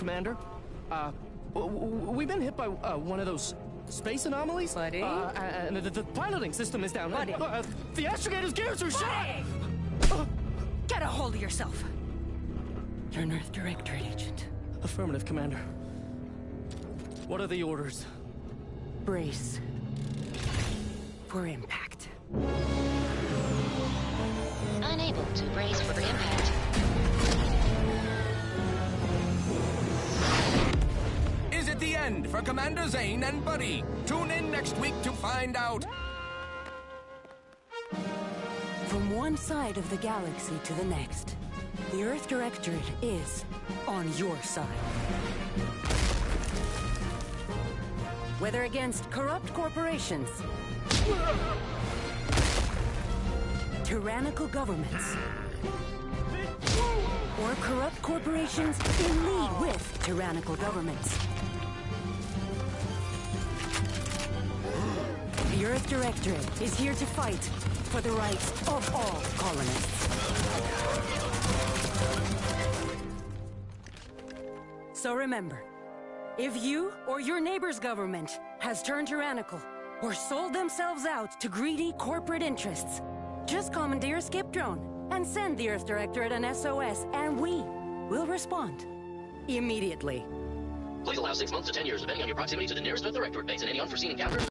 Commander. We've been hit by one of those space anomalies. Buddy? And the piloting system is down. Buddy? The astrogator's gears are shot! Get a hold of yourself. You're an Earth Directorate agent. Affirmative, Commander. What are the orders? Brace for impact. Unable to brace for impact. Is it the end for Commander Zane and Buddy? Tune in next week to find out. From one side of the galaxy to the next, the Earth Directorate is on your side. Whether against corrupt corporations, tyrannical governments, or corrupt corporations in league with tyrannical governments. The Earth Directorate is here to fight for the rights of all colonists. So remember, if you or your neighbor's government has turned tyrannical or sold themselves out to greedy corporate interests, just commandeer a skip drone and send the Earth Directorate an SOS, and we will respond immediately. Please allow 6 months to 10 years, depending on your proximity to the nearest Earth Directorate base and any unforeseen encounters.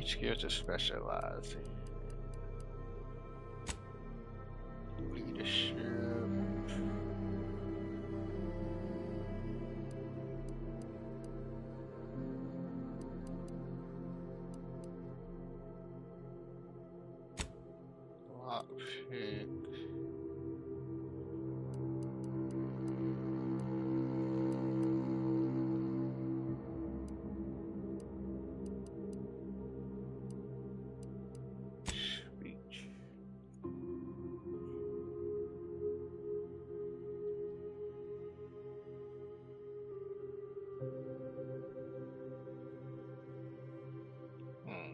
Which skill to specialize in? Leadership. Lockpick. Speech. Hmm.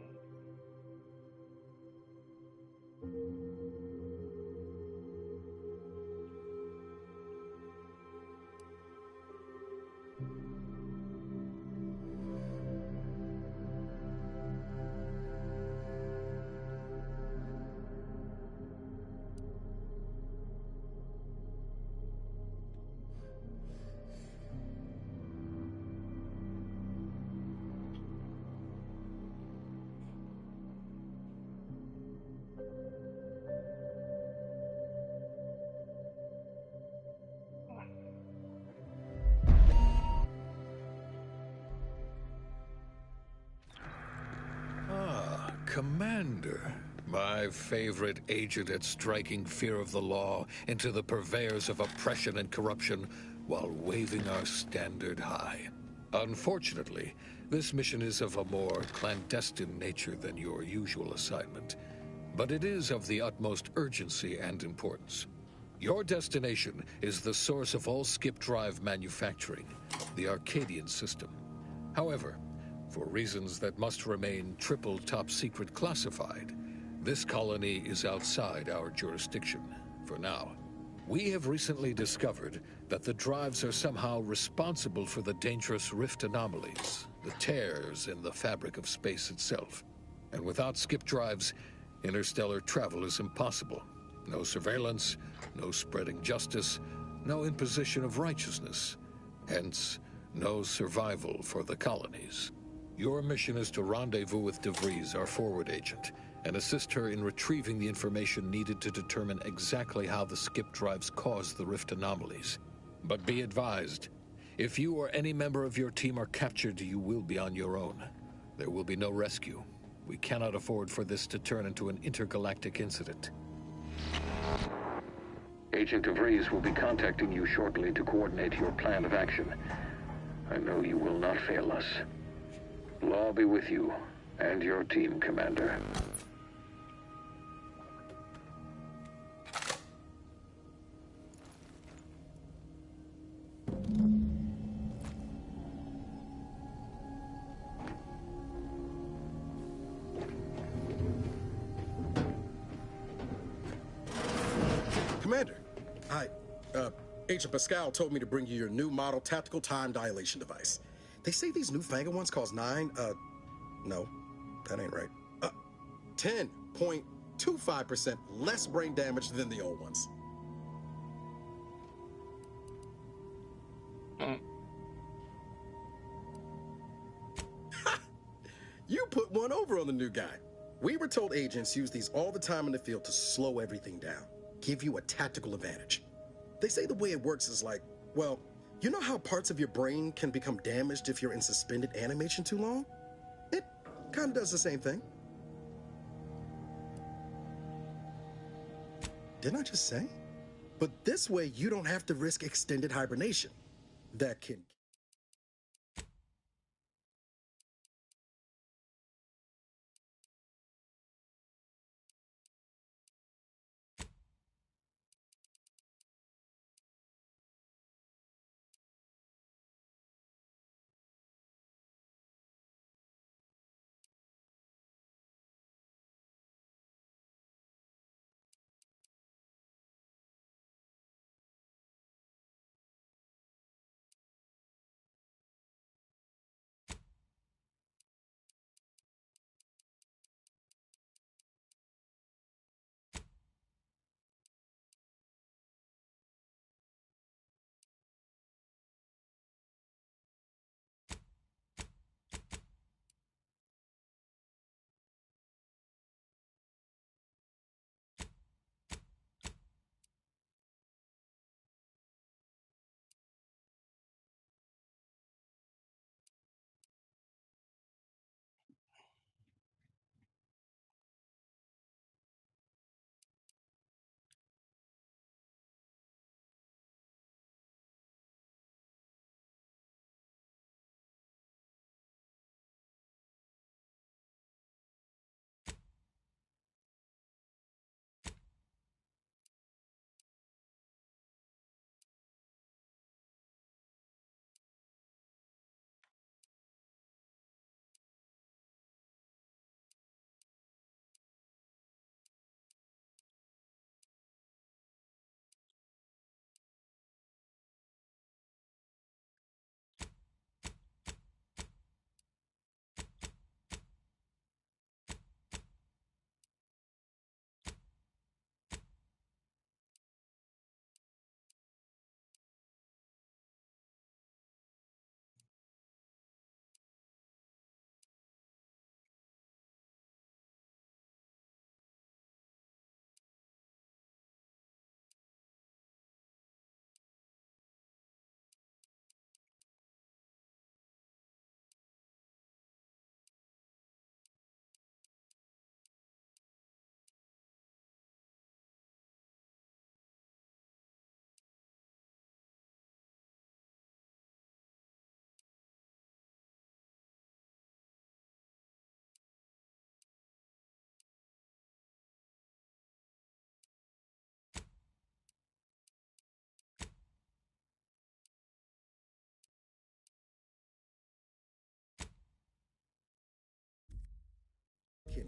Ah, Commander. My favorite agent at striking fear of the law into the purveyors of oppression and corruption while waving our standard high. Unfortunately, this mission is of a more clandestine nature than your usual assignment, but it is of the utmost urgency and importance. Your destination is the source of all skip drive manufacturing, the Arcadian system. However, for reasons that must remain triple top secret classified, this colony is outside our jurisdiction for now. We have recently discovered that the drives are somehow responsible for the dangerous rift anomalies, the tears in the fabric of space itself. And without skip drives, interstellar travel is impossible. No surveillance, no spreading justice, no imposition of righteousness. Hence, no survival for the colonies. Your mission is to rendezvous with DeVries, our forward agent, and assist her in retrieving the information needed to determine exactly how the skip drives cause the rift anomalies. But be advised, if you or any member of your team are captured, you will be on your own. There will be no rescue. We cannot afford for this to turn into an intergalactic incident. Agent DeVries will be contacting you shortly to coordinate your plan of action. I know you will not fail us. Law be with you and your team, Commander. Commander, Agent Pascal told me to bring you your new model tactical time dilation device. They say these newfangled ones cause no, that ain't right. 10.25% less brain damage than the old ones. You put one over on the new guy. We were told agents use these all the time in the field to slow everything down, give you a tactical advantage. They say the way it works is like, well, you know how parts of your brain can become damaged if you're in suspended animation too long? It kind of does the same thing. Didn't I just say? But this way, you don't have to risk extended hibernation. That can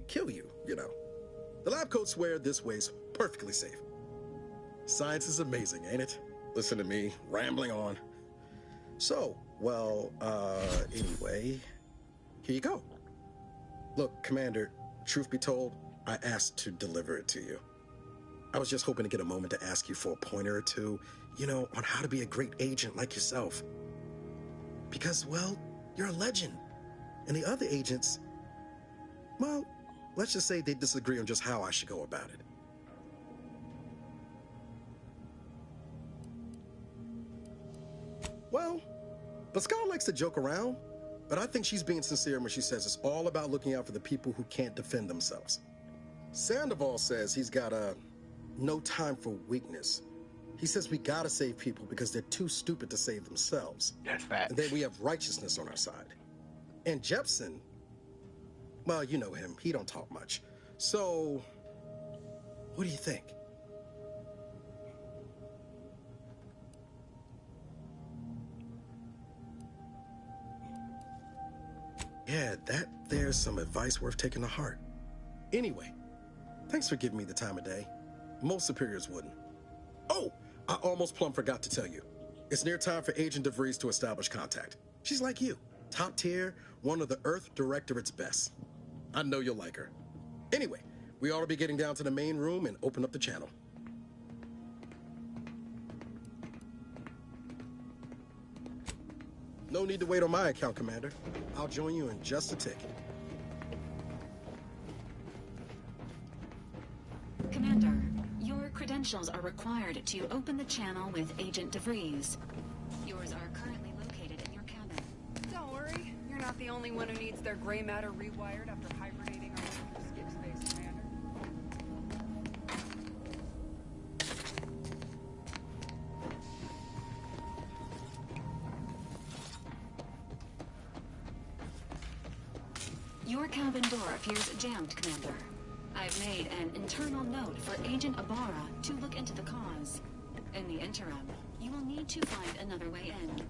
kill you, you know. The lab coats swear this way's perfectly safe. Science is amazing, ain't it? Listen to me, rambling on. So, well, anyway, here you go. Look, Commander, truth be told, I asked to deliver it to you. I was just hoping to get a moment to ask you for a pointer or two, you know, on how to be a great agent like yourself. Because, well, you're a legend. And the other agents, well, let's just say they disagree on just how I should go about it. Well, Pascal likes to joke around, but I think she's being sincere when she says it's all about looking out for the people who can't defend themselves. Sandoval says he's got no time for weakness. He says we gotta save people because they're too stupid to save themselves. That's facts. And then we have righteousness on our side. And Jepson, well, you know him. He don't talk much. So, what do you think? Yeah, there's some advice worth taking to heart. Anyway, thanks for giving me the time of day. Most superiors wouldn't. Oh, I almost plumb forgot to tell you. It's near time for Agent DeVries to establish contact. She's like you, top tier, one of the Earth Directorate's best. I know you'll like her. Anyway, we ought to be getting down to the main room and open up the channel. No need to wait on my account, Commander. I'll join you in just a tick. Commander, your credentials are required to open the channel with Agent DeVries. Yours are currently located in your cabin. Don't worry, you're not the only one who needs their gray matter rewired after hibernating our way through skip space, Commander. Your cabin door appears jammed, Commander. I've made an internal note for Agent Ibarra to look into the cause. In the interim, you will need to find another way in.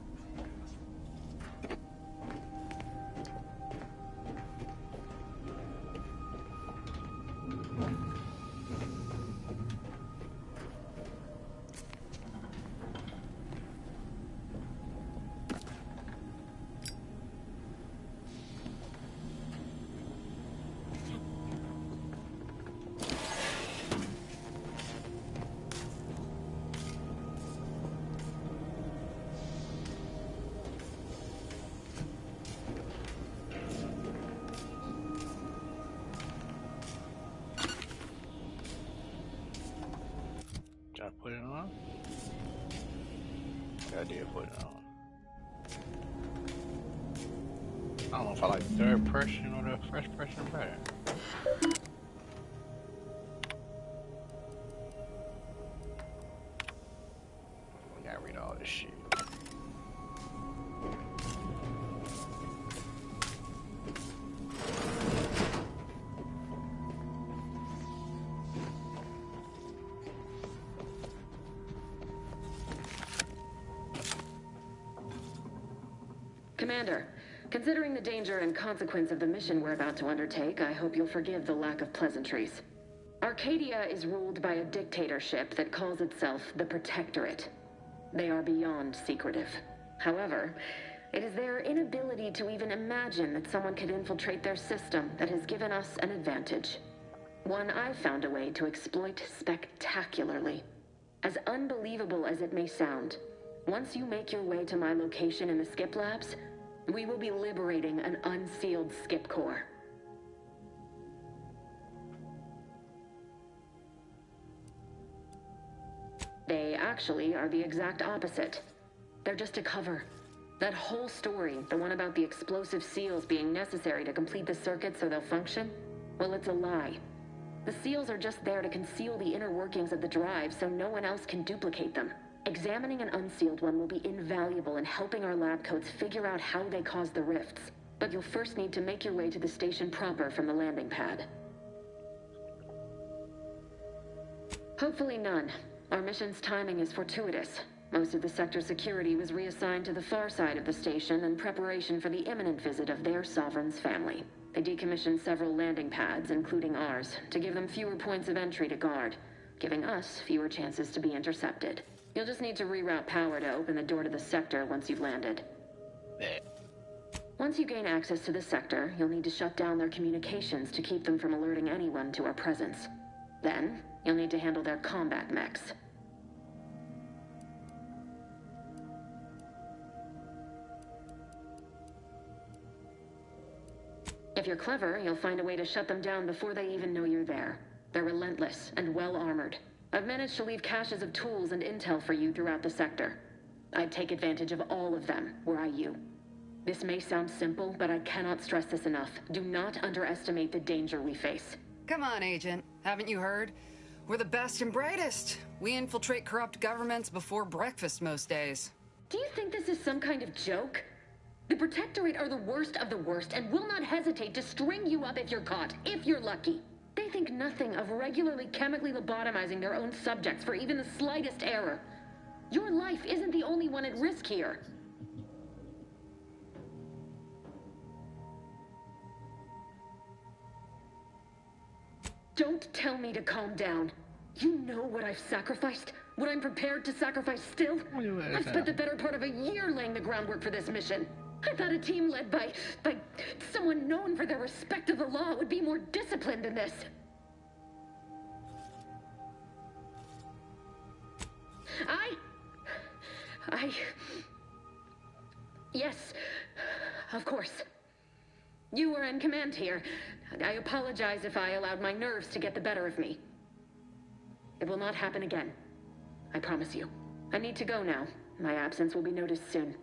Did I put it on? I did put it on. I don't know if I like third person or the first person better. I gotta read all this shit. Commander, considering the danger and consequence of the mission we're about to undertake, I hope you'll forgive the lack of pleasantries. Arcadia is ruled by a dictatorship that calls itself the Protectorate. They are beyond secretive. However, it is their inability to even imagine that someone could infiltrate their system that has given us an advantage. One I've found a way to exploit spectacularly. As unbelievable as it may sound, once you make your way to my location in the Skip Labs, we will be liberating an unsealed Skip core. They actually are the exact opposite. They're just a cover. That whole story, the one about the explosive seals being necessary to complete the circuit so they'll function, well, it's a lie. The seals are just there to conceal the inner workings of the drive so no one else can duplicate them. Examining an unsealed one will be invaluable in helping our lab coats figure out how they cause the rifts. But you'll first need to make your way to the station proper from the landing pad. Hopefully none. Our mission's timing is fortuitous. Most of the sector security was reassigned to the far side of the station in preparation for the imminent visit of their sovereign's family. I decommissioned several landing pads, including ours, to give them fewer points of entry to guard, giving us fewer chances to be intercepted. You'll just need to reroute power to open the door to the sector once you've landed. Once you gain access to the sector, you'll need to shut down their communications to keep them from alerting anyone to our presence. Then, you'll need to handle their combat mechs. If you're clever, you'll find a way to shut them down before they even know you're there. They're relentless and well-armored. I've managed to leave caches of tools and intel for you throughout the sector. I'd take advantage of all of them, were I you. This may sound simple, but I cannot stress this enough. Do not underestimate the danger we face. Come on, Agent. Haven't you heard? We're the best and brightest. We infiltrate corrupt governments before breakfast most days. Do you think this is some kind of joke? The Protectorate are the worst of the worst and will not hesitate to string you up if you're caught, if you're lucky. They think nothing of regularly chemically lobotomizing their own subjects for even the slightest error. Your life isn't the only one at risk here. Don't tell me to calm down. You know what I've sacrificed, what I'm prepared to sacrifice still. I've spent the better part of a year laying the groundwork for this mission. I thought a team led by someone known for their respect of the law would be more disciplined than this. Yes, of course. You were in command here. I apologize if I allowed my nerves to get the better of me. It will not happen again. I promise you. I need to go now. My absence will be noticed soon.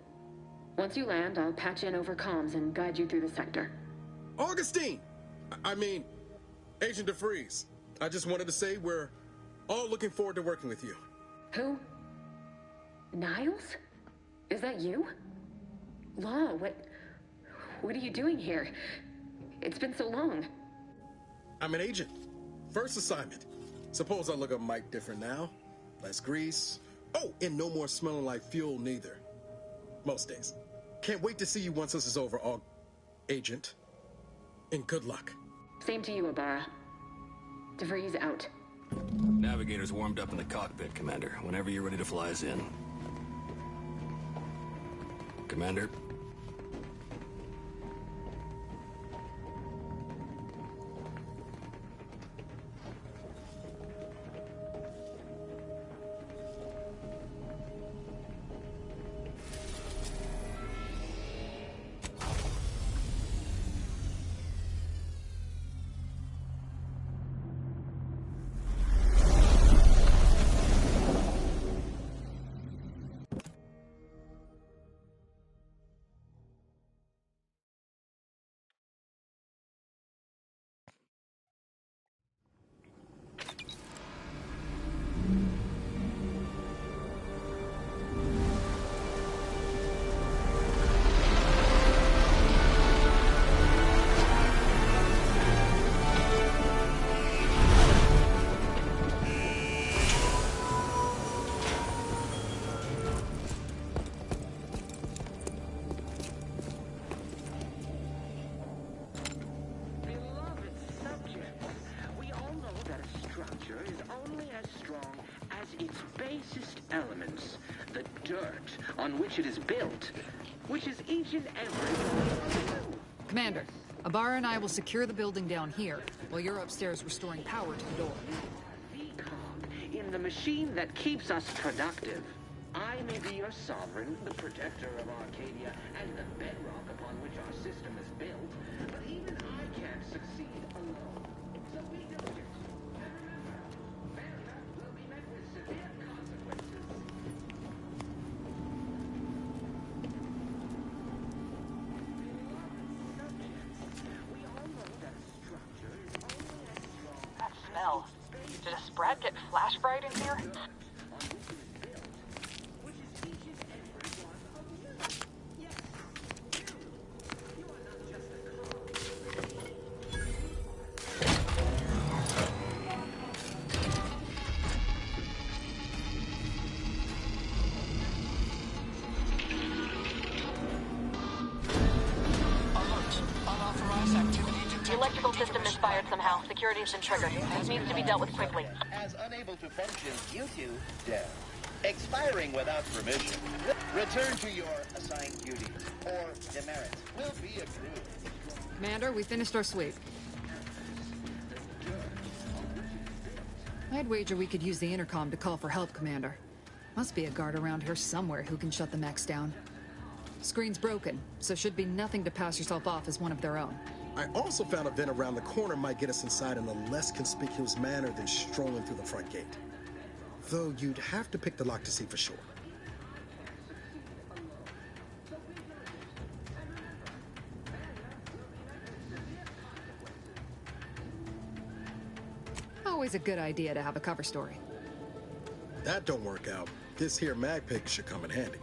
Once you land, I'll patch in over comms and guide you through the sector. Augustine! Agent DeFreeze. I just wanted to say we're all looking forward to working with you. Who? Niles? Is that you? Law, what are you doing here? It's been so long. I'm an agent. First assignment. Suppose I look a mite different now. Less grease. Oh, and no more smelling like fuel neither. Most days. Can't wait to see you once this is over, Agent. And good luck. Same to you, Ibarra. DeVries out. Navigator's warmed up in the cockpit, Commander. Whenever you're ready to fly us in. Commander? On which it is built, which is each and every... Commander, Ibarra and I will secure the building down here, while you're upstairs restoring power to the door. The cog in the machine that keeps us productive. I may be your sovereign, the protector of Arcadia, and the bedrock upon which our system is built, but even I can't succeed alone. So be diligent. And remember, failure will be met with severe consequences. Smell. Did a Sprat get flash fried in here? Alert. Unauthorized activity somehow. Security's been triggered. This needs to be dealt with quickly. As unable to function due to death, expiring without permission, return to your assigned duties, or demerits will be accrued. Commander, we finished our sweep. I'd wager we could use the intercom to call for help, Commander. Must be a guard around here somewhere who can shut the mechs down. Screen's broken, so should be nothing to pass yourself off as one of their own. I also found a vent around the corner might get us inside in a less conspicuous manner than strolling through the front gate. Though you'd have to pick the lock to see for sure. Always a good idea to have a cover story. That don't work out. This here mag pig should come in handy.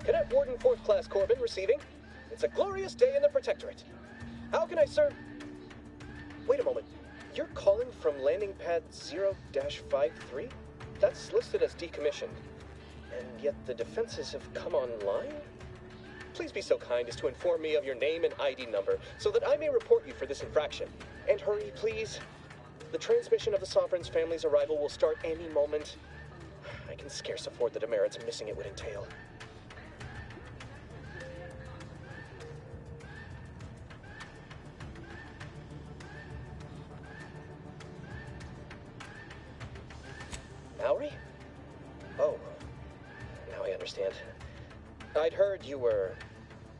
Cadet Warden 4th Class Corbin receiving. It's a glorious day in the Protectorate. How can I serve? Wait a moment. You're calling from landing pad 0-53? That's listed as decommissioned. And yet the defenses have come online? Please be so kind as to inform me of your name and ID number so that I may report you for this infraction. And hurry, please. The transmission of the Sovereign's family's arrival will start any moment. I can scarce afford the demerits missing it would entail. Mallory? Oh, now I understand. I'd heard you were,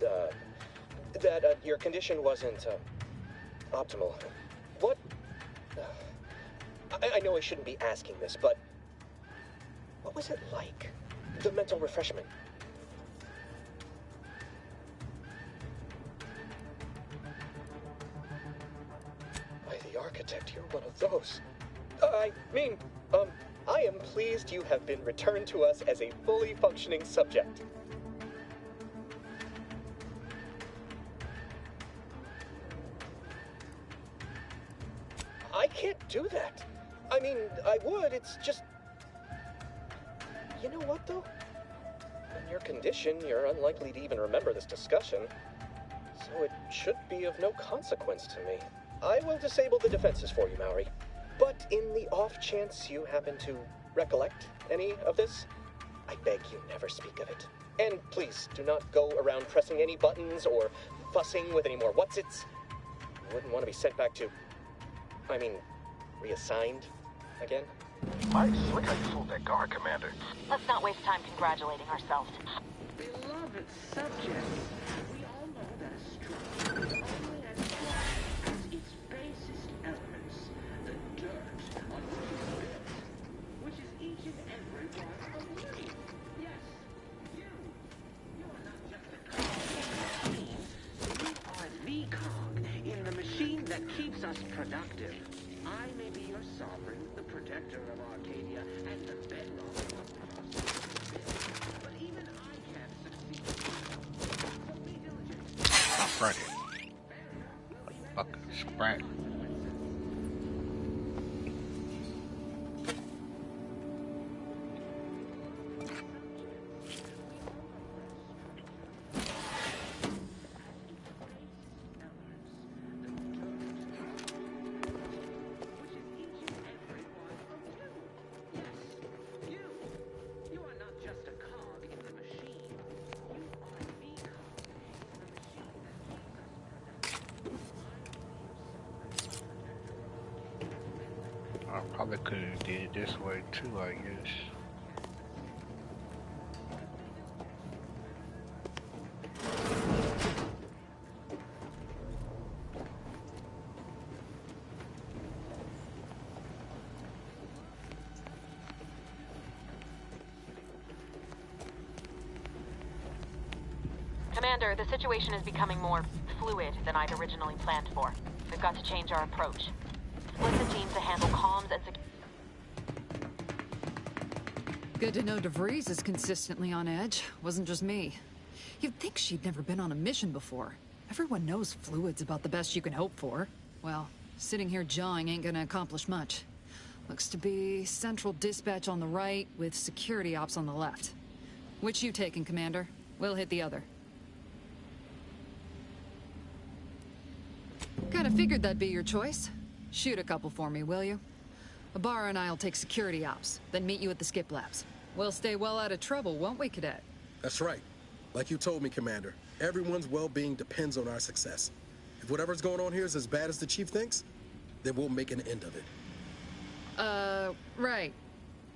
that your condition wasn't, optimal. What? I know I shouldn't be asking this, but what was it like? The mental refreshment? By the architect, you're one of those. I mean, I am pleased you have been returned to us as a fully functioning subject. I can't do that. I mean, I would, it's just... You know what, though? In your condition, you're unlikely to even remember this discussion, so it should be of no consequence to me. I will disable the defenses for you, Mallory. But in the off chance you happen to recollect any of this, I beg you never speak of it. And please, do not go around pressing any buttons or fussing with any more whatsits. I wouldn't want to be sent back to... I mean, reassigned again. Nice. Look how you fooled that guard, Commander. Let's not waste time congratulating ourselves. Beloved subjects, we all know that a structure is only as strong as its basest elements, the dirt on which it is built, which is each and every one of you. Yes, you. You are not just a cog in the machine. You are the cog in the machine that keeps us productive. I may be your sovereign, the protector of Arcadia, and the bedrock of our system. But even I can't succeed. So be diligent. Stop running. Fucking sprint. I probably could have did it this way too, I guess. Commander, the situation is becoming more fluid than I'd originally planned for. We've got to change our approach. Split the team to handle comms and Good to know DeVries is consistently on edge. Wasn't just me. You'd think she'd never been on a mission before. Everyone knows fluid's about the best you can hope for. Well, sitting here jawing ain't gonna accomplish much. Looks to be central dispatch on the right with security ops on the left. Which you taking, Commander? We'll hit the other. Kinda figured that'd be your choice. Shoot a couple for me, will you? Ibarra and I'll take security ops, then meet you at the skip labs. We'll stay well out of trouble, won't we, Cadet? That's right. Like you told me, Commander, everyone's well-being depends on our success. If whatever's going on here is as bad as the Chief thinks, then we'll make an end of it. Right.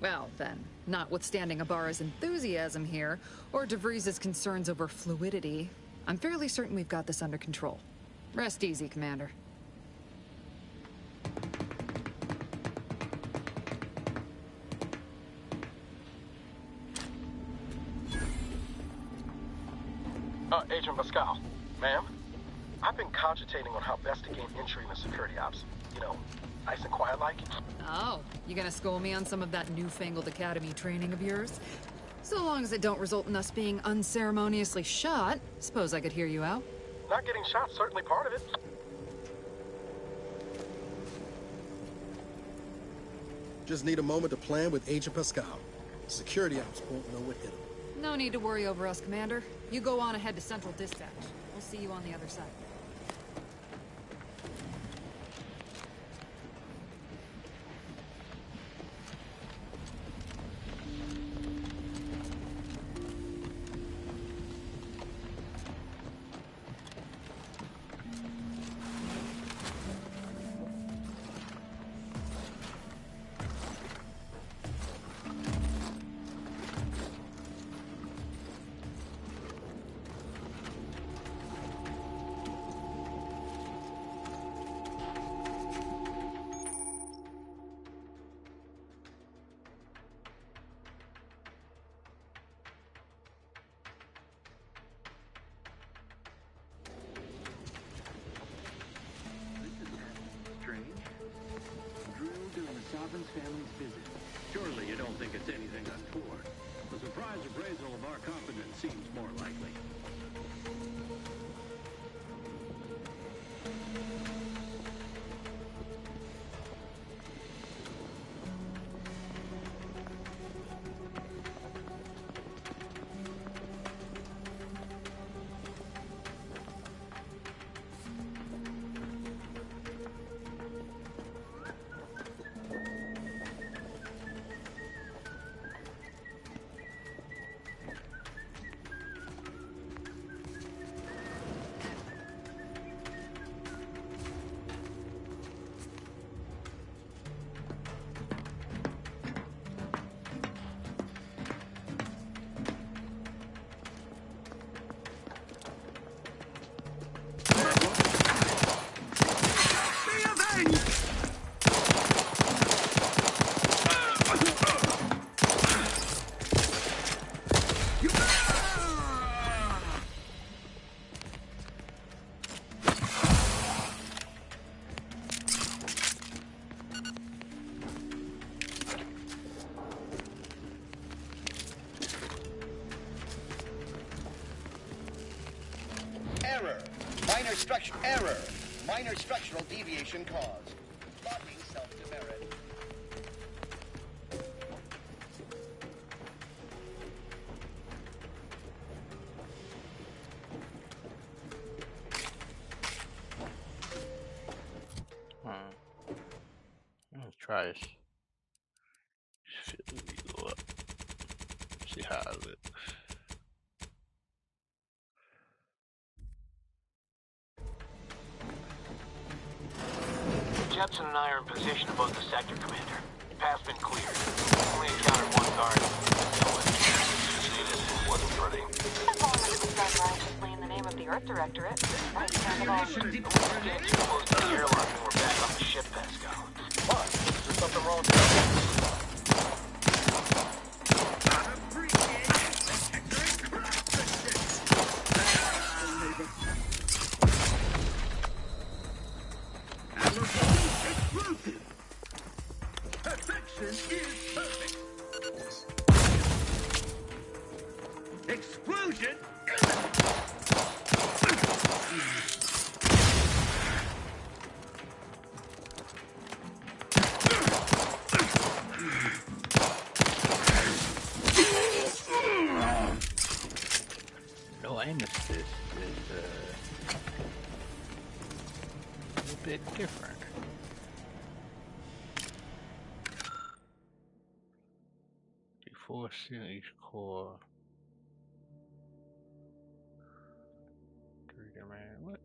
Well, then, notwithstanding Ibarra's enthusiasm here, or DeVries' concerns over fluidity, I'm fairly certain we've got this under control. Rest easy, Commander. Agent Pascal. Ma'am? I've been cogitating on how best to gain entry in the security ops. You know, nice and quiet like. Oh, you gonna school me on some of that newfangled academy training of yours? So long as it don't result in us being unceremoniously shot, suppose I could hear you out. Not getting shot's certainly part of it. Just need a moment to plan with Agent Pascal. Security ops won't know what hit him. No need to worry over us, Commander. You go on ahead to Central Dispatch. We'll see you on the other side. Sovereign's family's visit. Surely you don't think it's anything untoward. The surprise appraisal of our competence seems more likely. Error. Minor structural deviation caused. Locking self-demerit. Let's try this. Go up. See how it looks. Jepson and I are in position above the sector, Commander. Path's been cleared. Only encountered one guard. Wasn't pretty. As long as it was done righteously in the name of the Earth Directorate. Right, We're close to the airlock and we're back on the ship, Pascal. What? Is there something wrong with that? Explosive! Perfection is perfect! Explosion! No aim assist is a bit different. Before seeing each core. 3 command. What?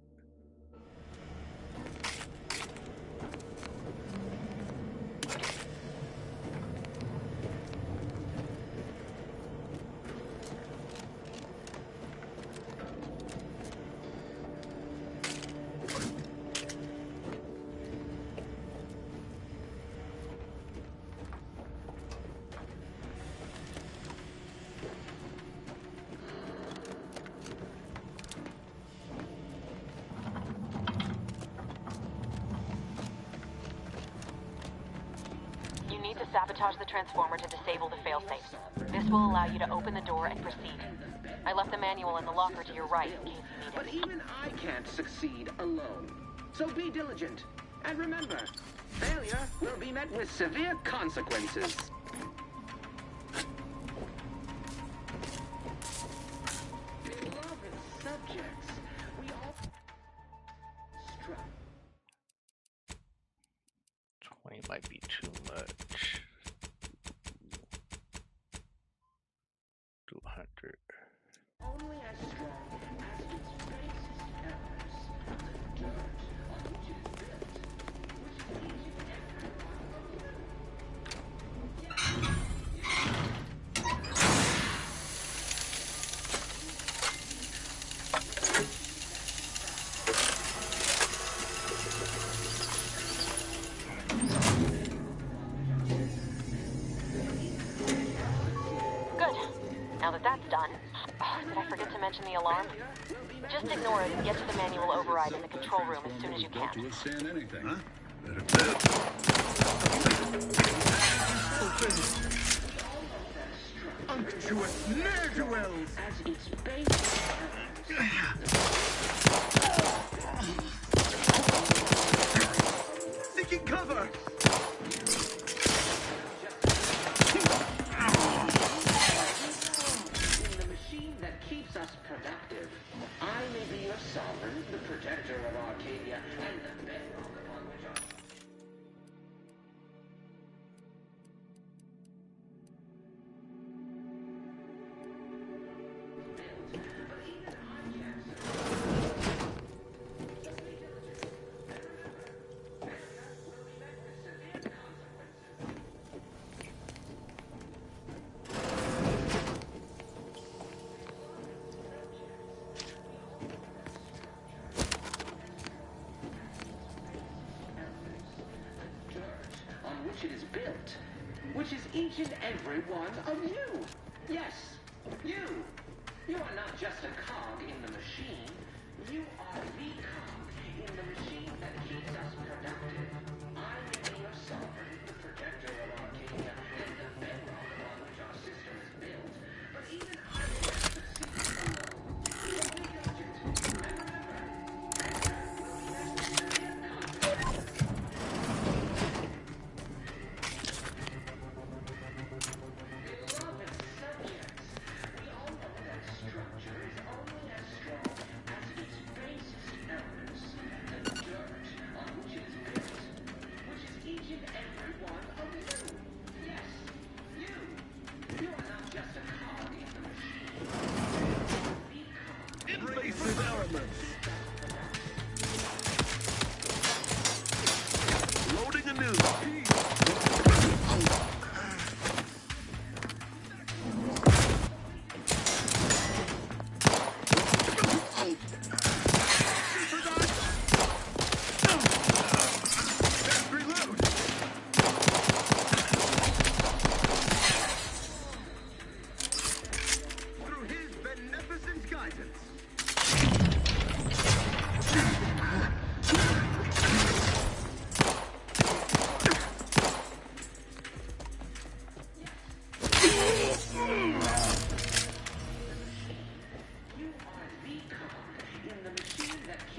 Sabotage the transformer to disable the failsafe. This will allow you to open the door and proceed. I left the manual in the locker to your right in case you need it. But even I can't succeed alone. So be diligent. And remember, failure will be met with severe consequences. Beloved subjects, we all... 20 might be too much. 200. Only as strong as its basest elements, the dirt on which it is built, which leaves you Now that that's done, did I forget to mention the alarm? Just ignore it and get to the manual override in the control room as soon as you can. To withstand anything, huh? unctuous ne'er-do-wells as its base. Seeking cover! Keeps us productive. I may be your sovereign, the protector of Arcadia, and the bedrock upon which our... It is built, which is each and every one of you. Yes, you. You are not just a cog in the machine. You are the cog in the machine that keeps us productive. I may be your sovereign, the protector of Arcadia, and the bedrock upon which our system is built. But even I can't succeed alone. So be diligent, and remember, failure will be met with severe consequences. Structure is only as strong as its basest elements.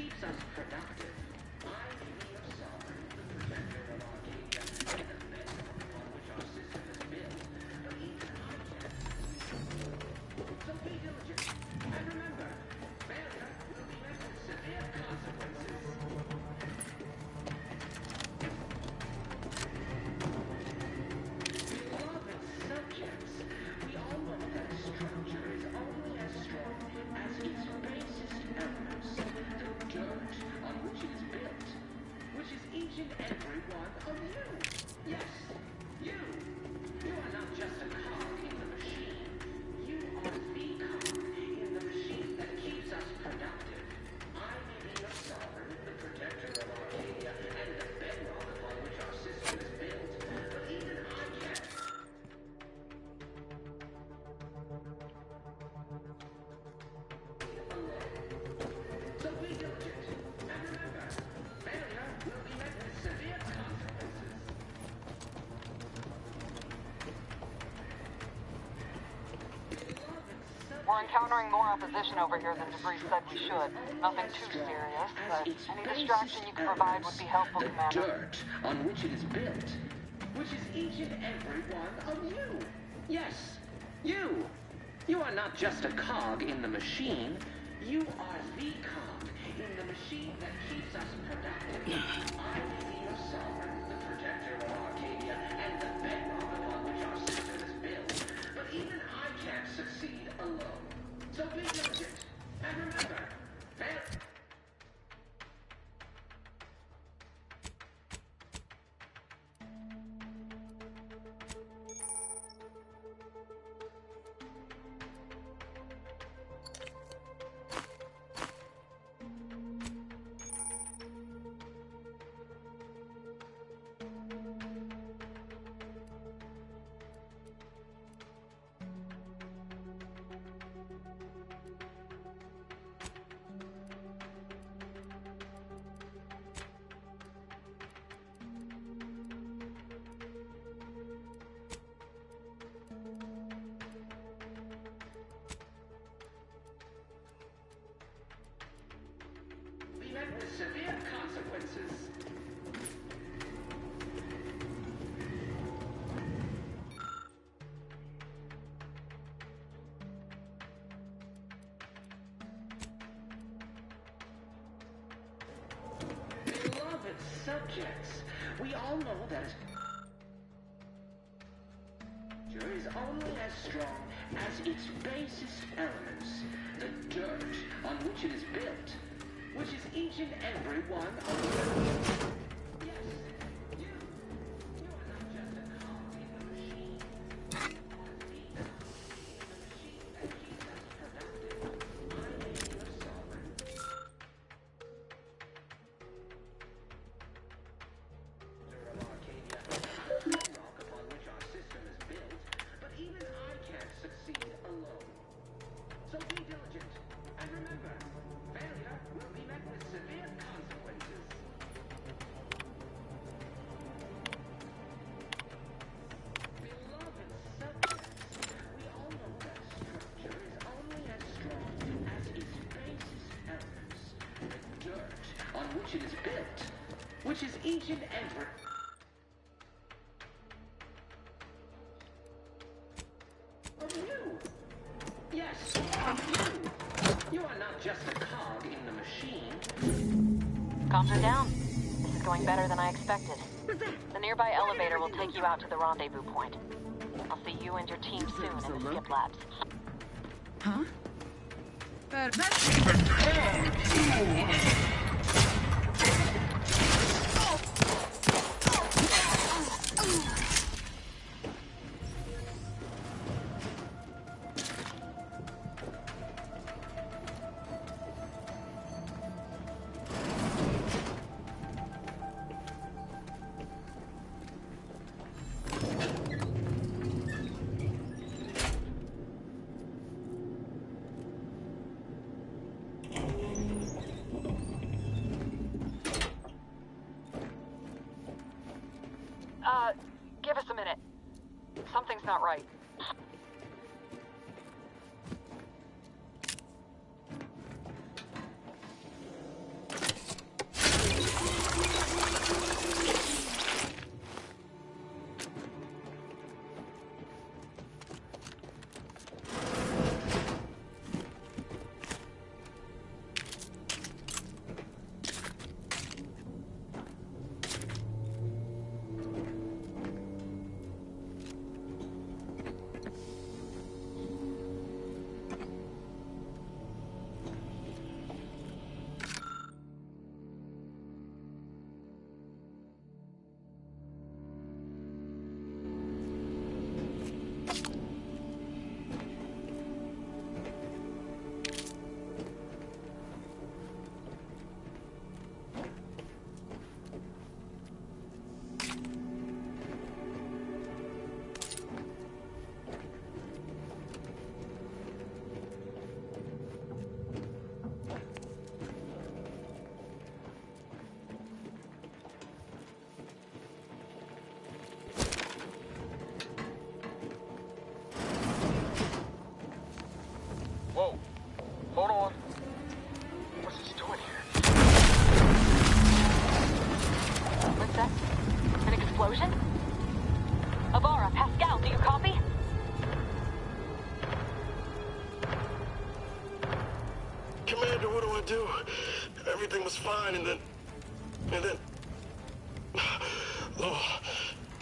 keeps us productive. I may be your sovereign, the protector of Arcadia, and the bedrock upon which our system is built, but even I can't. So be diligent, and remember, failure will be met with severe consequences. Beloved subjects, we all know that a structure is only as strong as its basest elements, the dirt on which it is built, which is each and every one of you. Yes, you. You are not just a cog in the machine. You are the cog in the machine that keeps us productive. I may be your sovereign, the protector of Arcadia, and the bedrock upon which our system is built, but even I can't. So be diligent, and remember, failure will be met with severe consequences. We're encountering more opposition over here than DeVries said we should. Nothing too serious, but any distraction you can provide would be helpful, Commander. Dirt on which it is built, which is each and every one of you. Yes, you. You are not just a cog in the machine. You are the cog in the machine that keeps us productive. I may be your sovereign, the protector of Arcadia, and the bedrock upon which our system is built, but even I can't succeed alone. So be diligent, and remember, be met with severe consequences. Beloved subjects, we all know that structure is only as strong as its basest elements, the dirt on which it is built, which is each and every one of you. Yes, you. You are not just a cog in the machine. You are the cog in the machine that keeps us productive. I am your sovereign. Of Arcadia, the bedrock upon which our system is built, but even I can't succeed alone. So be diligent, and remember, failure will be met with severe consequences. Beloved subjects, we all know that structure is only as strong as its basest elements, the dirt on which it is built, which is each and every of you. Yes, of you. You are not just a cog in the machine. Comms are down. This is going better than I expected. The nearby elevator will take you out to the rendezvous point. I'll see you and your team soon in the skip labs. Huh? Give us a minute. Something's not right. explosion? Ibarra, Pascal, do you copy? Commander, what do I do? Everything was fine, and then... Oh,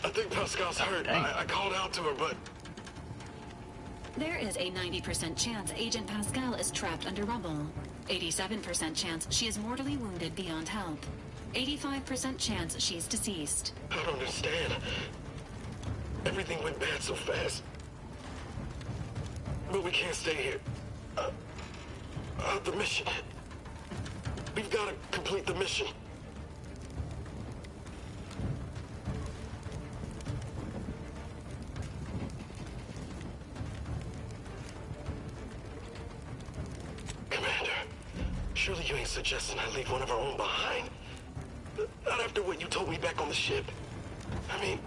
I think Pascal's hurt. I called out to her, but... There is a 90% chance Agent Pascal is trapped under rubble. 87% chance she is mortally wounded beyond help. 85% chance she's deceased. I don't understand. Everything went bad so fast. But we can't stay here. The mission. We've got to complete the mission. Commander, surely you ain't suggesting I leave one of our own behind? Not after what you told me back on the ship. I mean,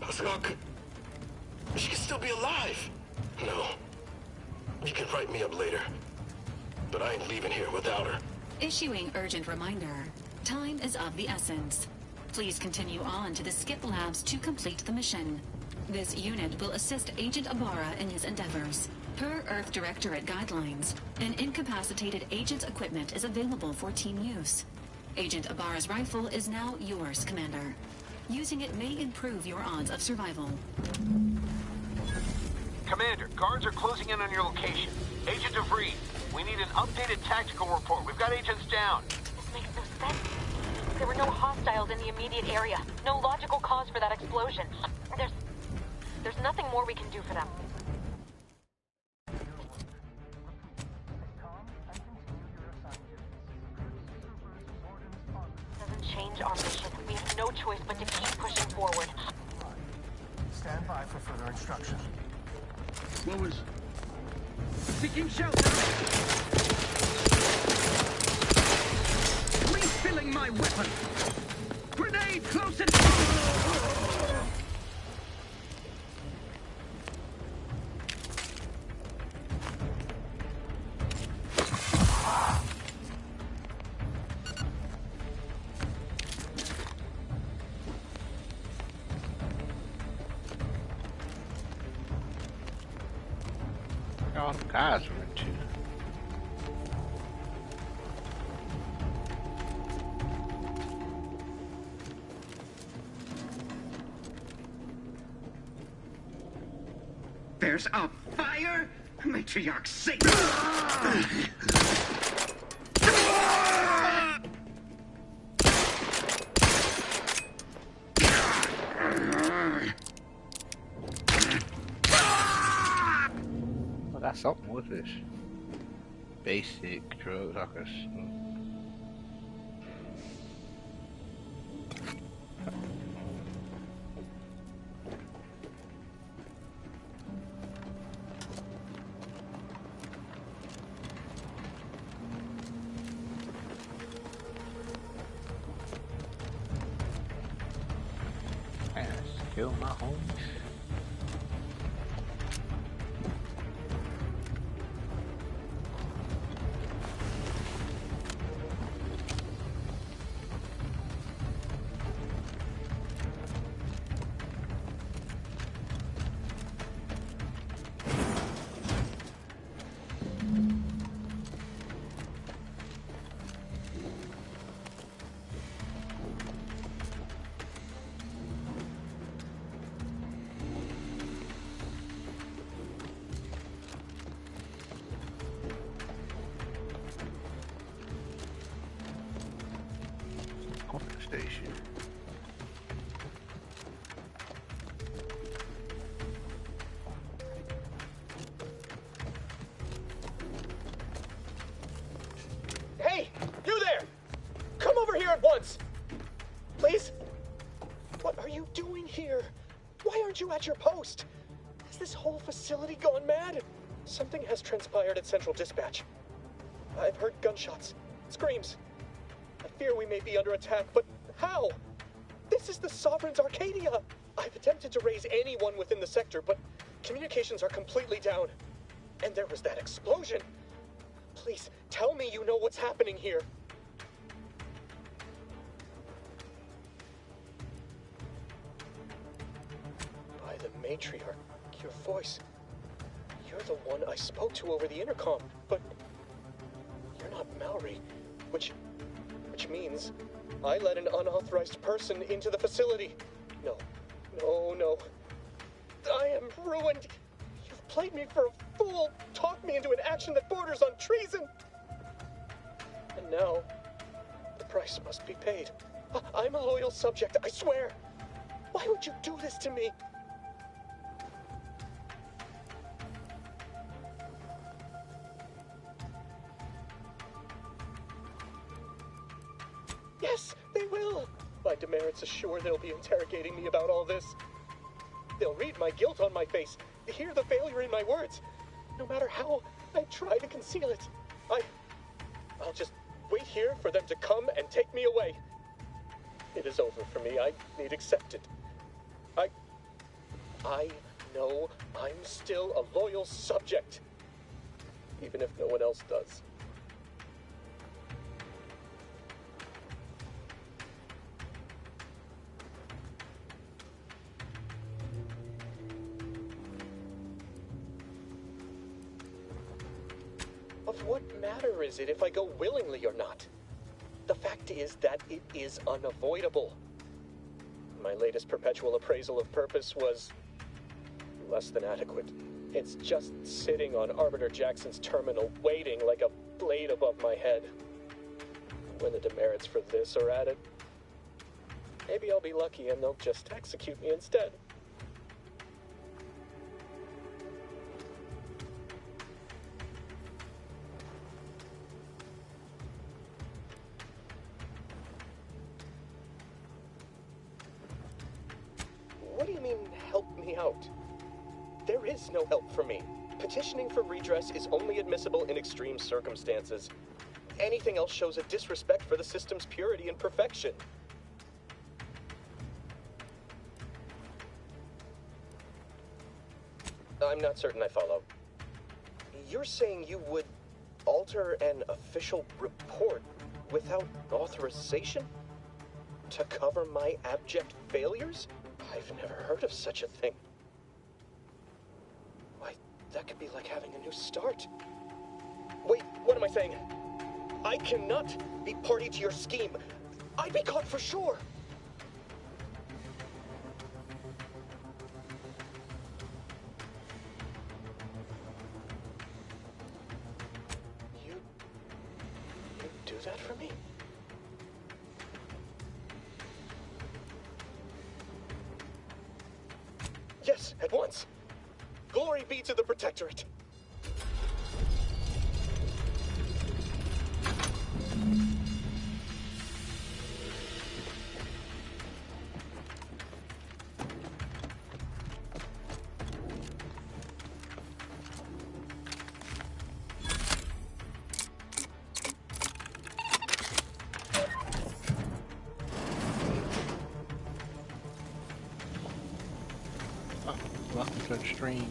Pascal could... She could still be alive. No. You can write me up later. But I ain't leaving here without her. Issuing urgent reminder. Time is of the essence. Please continue on to the skip labs to complete the mission. This unit will assist Agent Ibarra in his endeavors. Per Earth Directorate guidelines, an incapacitated agent's equipment is available for team use. Agent Ibarra's rifle is now yours, Commander. Using it may improve your odds of survival. Commander, guards are closing in on your location. Agent DeVries, we need an updated tactical report. We've got agents down. This makes no sense. There were no hostiles in the immediate area. No logical cause for that explosion. There's nothing more we can do for them. Doesn't change our mission. We have no choice but to keep pushing forward. Stand by for further instruction. What was... Seeking shelter! Refilling my weapon! Grenade close and... All the guys were in too. There's a fire? Matriarch Satan! I got something with this. Basic drugs, I guess. Man, let's kill my homies. Station. Hey, you there! Come over here at once! Please? What are you doing here? Why aren't you at your post? Has this whole facility gone mad? Something has transpired at Central Dispatch. I've heard gunshots, screams. I fear we may be under attack, but how? This is the Sovereign's Arcadia! I've attempted to raise anyone within the sector, but communications are completely down. And there was that explosion. Please, tell me you know what's happening here. matriarch, your voice. You're the one I spoke to over the intercom, but you're not Mallory, which means I let an unauthorized person into the facility. No. I am ruined. You've played me for a fool, talked me into an action that borders on treason. And now, the price must be paid. I'm a loyal subject, I swear. Why would you do this to me? Yes, they will. My demerits assure they'll be interrogating me about all this. They'll read my guilt on my face, hear the failure in my words. No matter how I try to conceal it, I'll just wait here for them to come and take me away. It is over for me. I need accept it. I know I'm still a loyal subject, even if no one else does. Of what matter is it if I go willingly or not? The fact is that it is unavoidable. My latest perpetual appraisal of purpose was less than adequate. It's just sitting on Arbiter Jackson's terminal, waiting like a blade above my head. When the demerits for this are added, maybe I'll be lucky and they'll just execute me instead. What do you mean, help me out? There is no help for me. Petitioning for redress is only admissible in extreme circumstances. Anything else shows a disrespect for the system's purity and perfection. I'm not certain I follow. You're saying you would alter an official report without authorization? To cover my abject failures? I've never heard of such a thing. Why, that could be like having a new start. Wait, what am I saying? I cannot be party to your scheme. I'd be caught for sure. You do that for me? Yes, at once. Glory be to the Protectorate. Welcome to the stream.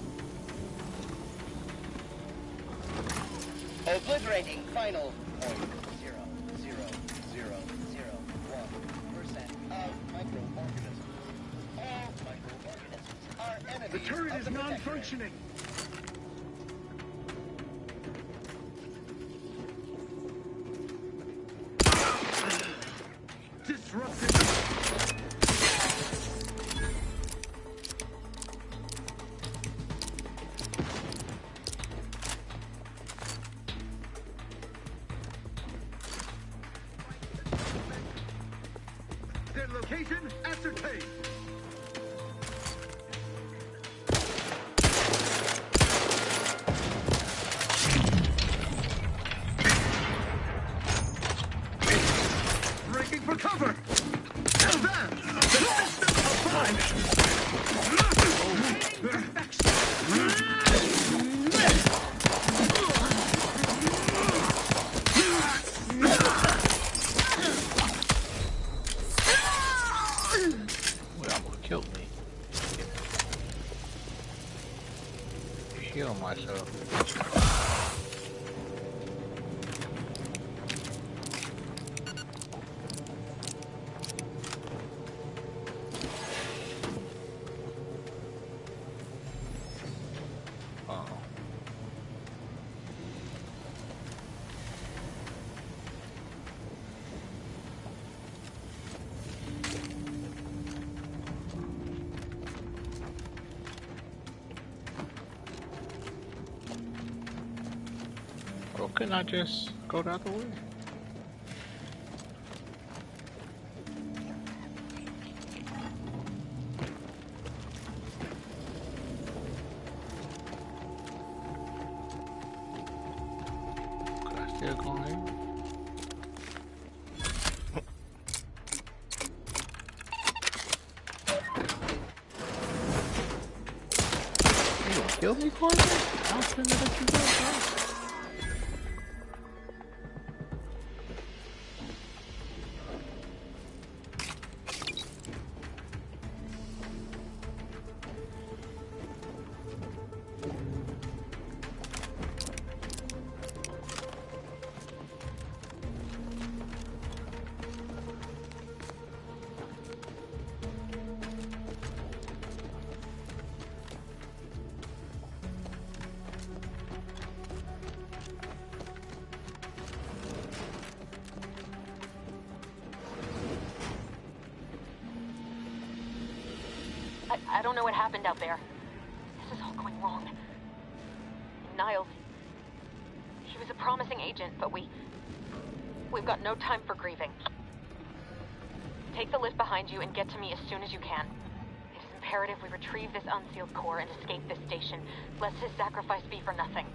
Obliterating final 0.0001% of microorganisms. All microorganisms are enemies. The turret of is the non-functioning. Disrupted. Their location ascertained. Breaking for cover. Now that the system Well, almost killed me. Heal myself. couldn't I just go the other way? Could I still go in here? You gonna kill me, Corbin? I don't think that you will, bro. I don't know what happened out there. This is all going wrong. Niles, he was a promising agent, but we've got no time for grieving. Take the lift behind you and get to me as soon as you can. It is imperative we retrieve this unsealed core and escape this station, lest his sacrifice be for nothing.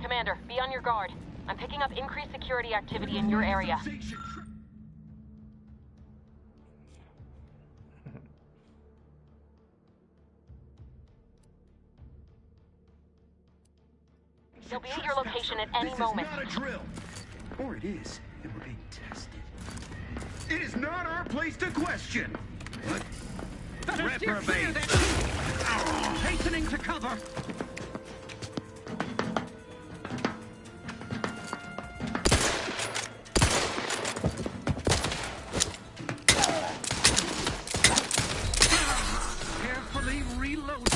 Commander, be on your guard. I'm picking up increased security activity in your area. He'll be at your location at any moment. This is not a drill. Or it is, and we're being tested. It is not our place to question. What? Reprobate. Hastening to cover. Carefully reload.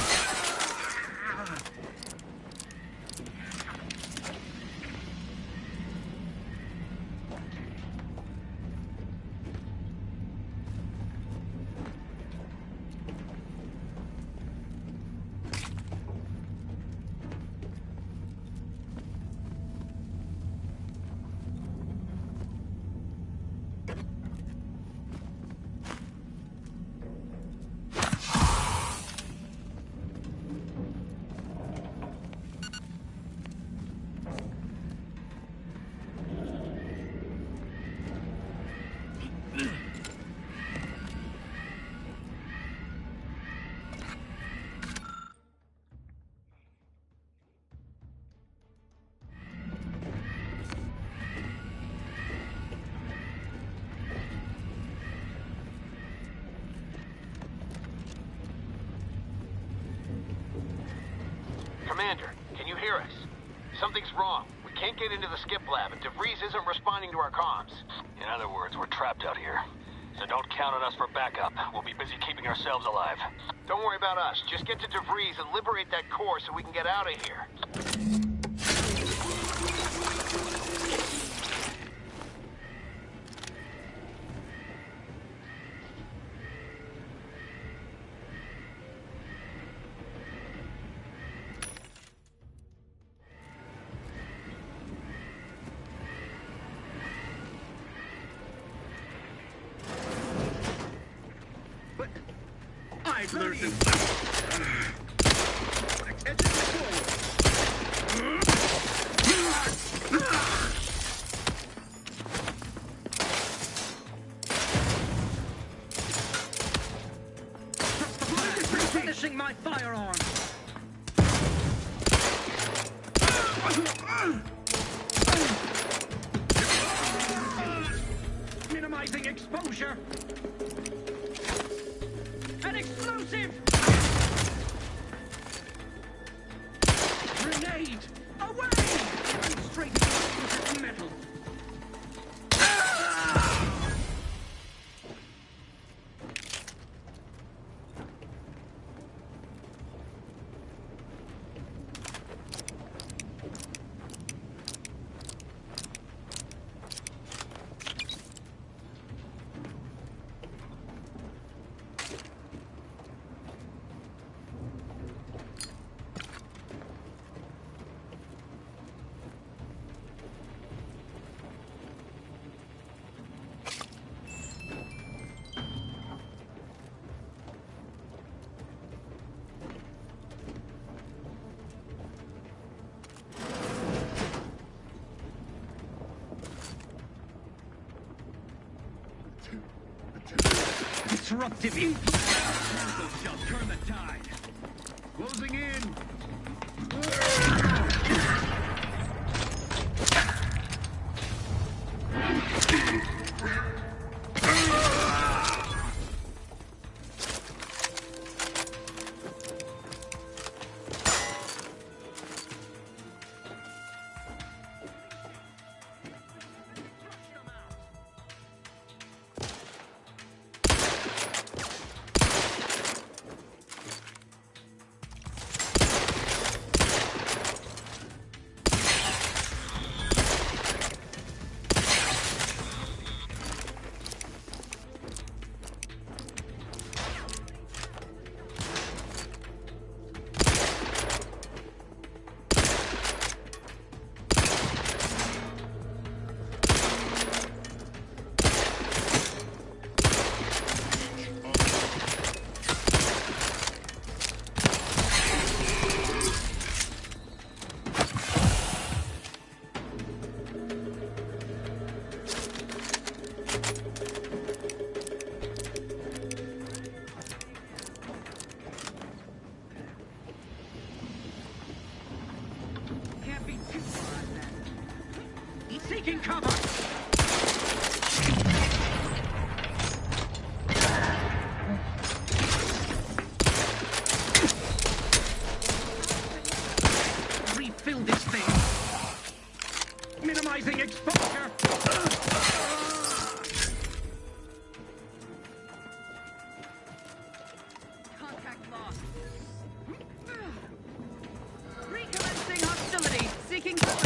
Commander, can you hear us? Something's wrong. We can't get into the skip lab, and DeVries isn't responding to our comms. In other words, we're trapped out here. So don't count on us for backup. We'll be busy keeping ourselves alive. Don't worry about us. Just get to DeVries and liberate that core so we can get out of here. I've learned to... Finishing my firearm! Minimizing exposure! An explosive! Grenade! Away! Demonstrating explosive metal! Disruptive influence shall turn the tide. Closing in. Taking cover! Refill this thing! Minimizing exposure! Contact lost. Recommencing hostility, seeking cover!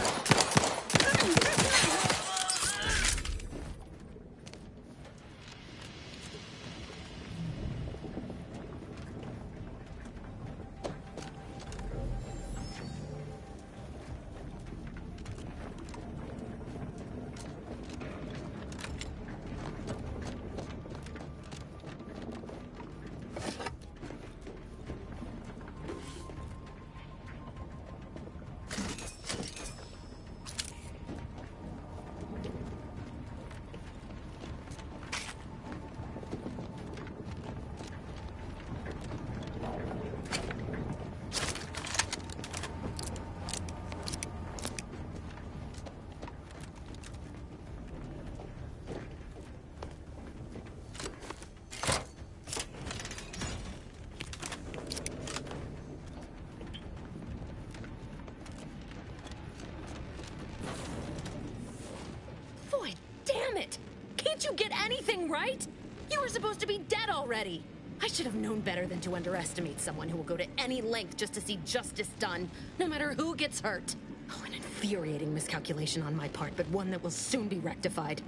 anything, right? You were supposed to be dead already. I should have known better than to underestimate someone who will go to any length just to see justice done, no matter who gets hurt. Oh, an infuriating miscalculation on my part, but one that will soon be rectified.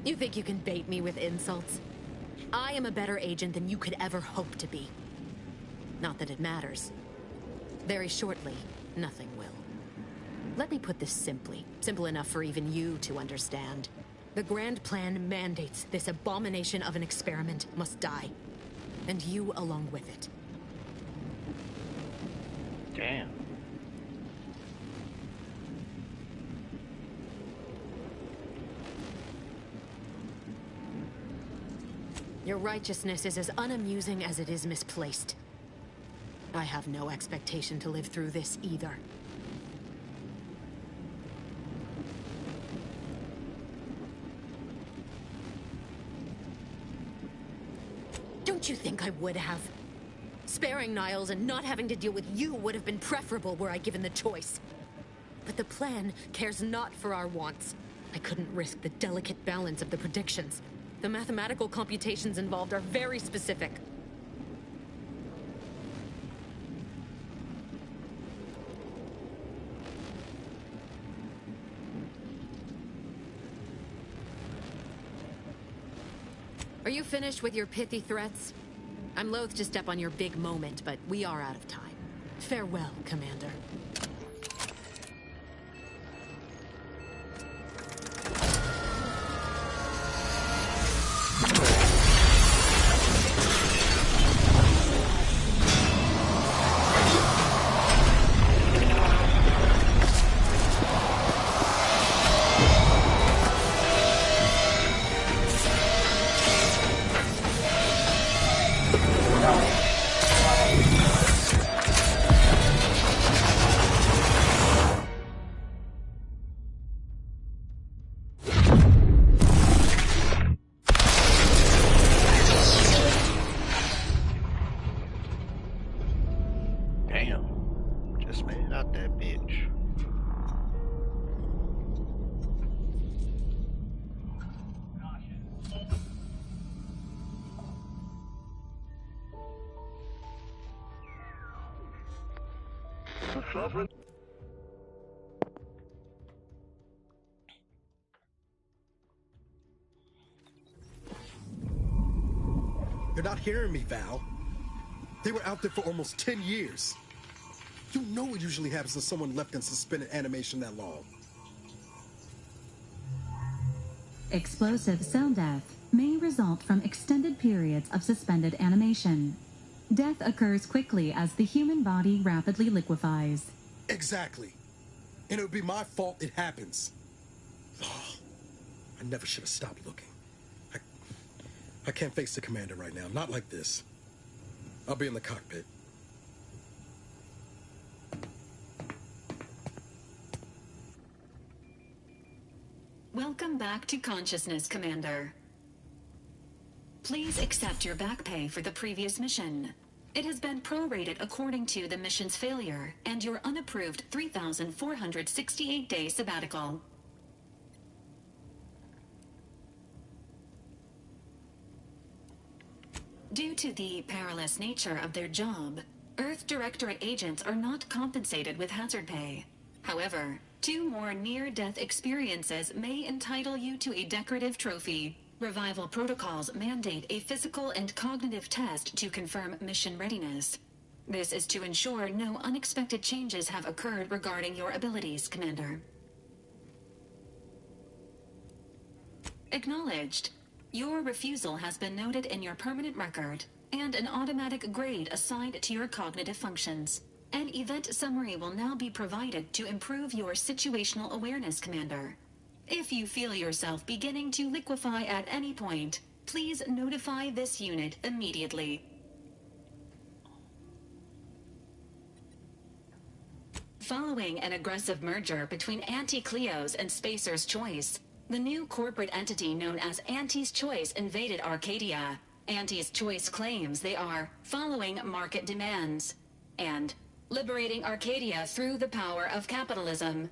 You think you can bait me with insults? I am a better agent than you could ever hope to be. Not that it matters. Very shortly, nothing will. Let me put this simply. Simple enough for even you to understand. The grand plan mandates this abomination of an experiment must die. And you along with it. Damn. Your righteousness is as unamusing as it is misplaced. I have no expectation to live through this either. Don't you think I would have? Sparing Niles and not having to deal with you would have been preferable were I given the choice. But the plan cares not for our wants. I couldn't risk the delicate balance of the predictions. The mathematical computations involved are very specific. Are you finished with your pithy threats? I'm loath to step on your big moment, but we are out of time. Farewell, Commander. You're not hearing me, Val. They were out there for almost 10 years. You know what usually happens to someone left in suspended animation that long. Explosive cell death may result from extended periods of suspended animation. Death occurs quickly as the human body rapidly liquefies. Exactly. And it would be my fault it happens. Oh, I never should have stopped looking. I can't face the commander right now. Not like this. I'll be in the cockpit. Welcome back to consciousness, Commander. Please accept your back pay for the previous mission. It has been prorated according to the mission's failure and your unapproved 3,468-day sabbatical. Due to the perilous nature of their job, Earth Directorate agents are not compensated with hazard pay. However, 2 more near-death experiences may entitle you to a decorative trophy. Revival protocols mandate a physical and cognitive test to confirm mission readiness. This is to ensure no unexpected changes have occurred regarding your abilities, Commander. Acknowledged. Your refusal has been noted in your permanent record, and an automatic grade assigned to your cognitive functions. An event summary will now be provided to improve your situational awareness, Commander. If you feel yourself beginning to liquefy at any point, please notify this unit immediately. Following an aggressive merger between Anti-Cleo's and Spacer's Choice, the new corporate entity known as Anti's Choice invaded Arcadia. Anti's Choice claims they are following market demands. And liberating Arcadia through the power of capitalism.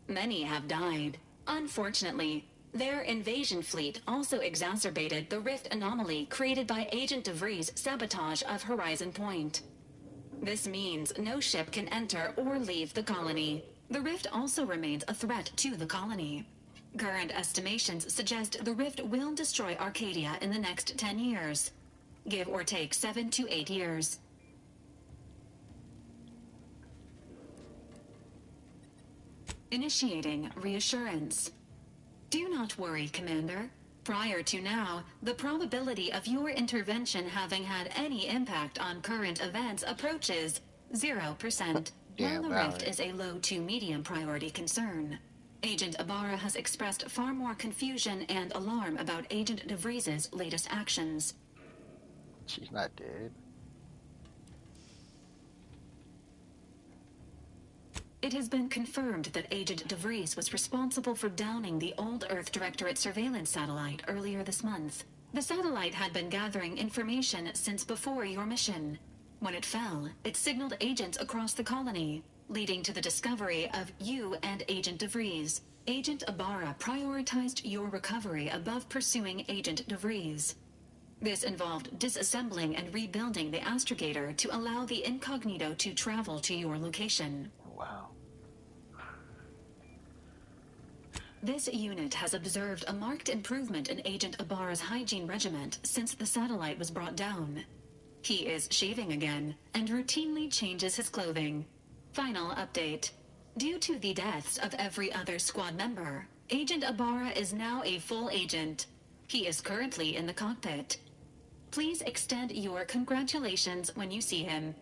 Many have died. Unfortunately, their invasion fleet also exacerbated the rift anomaly created by Agent DeVries' sabotage of Horizon Point. This means no ship can enter or leave the colony. The rift also remains a threat to the colony. Current estimations suggest the rift will destroy Arcadia in the next 10 years. Give or take 7 to 8 years. Initiating reassurance. Do not worry, Commander. Prior to now, the probability of your intervention having had any impact on current events approaches 0%, while the rift is a low to medium priority concern. Agent Ibarra has expressed far more confusion and alarm about Agent DeVries' latest actions. She's not dead. It has been confirmed that Agent DeVries was responsible for downing the Old Earth Directorate surveillance satellite earlier this month. The satellite had been gathering information since before your mission. When it fell, it signaled agents across the colony, leading to the discovery of you and Agent DeVries. Agent Ibarra prioritized your recovery above pursuing Agent DeVries. This involved disassembling and rebuilding the astrogator to allow the incognito to travel to your location. Wow. This unit has observed a marked improvement in Agent Ibarra's hygiene regiment since the satellite was brought down. He is shaving again and routinely changes his clothing. Final update. Due to the deaths of every other squad member, Agent Ibarra is now a full agent. He is currently in the cockpit. Please extend your congratulations when you see him.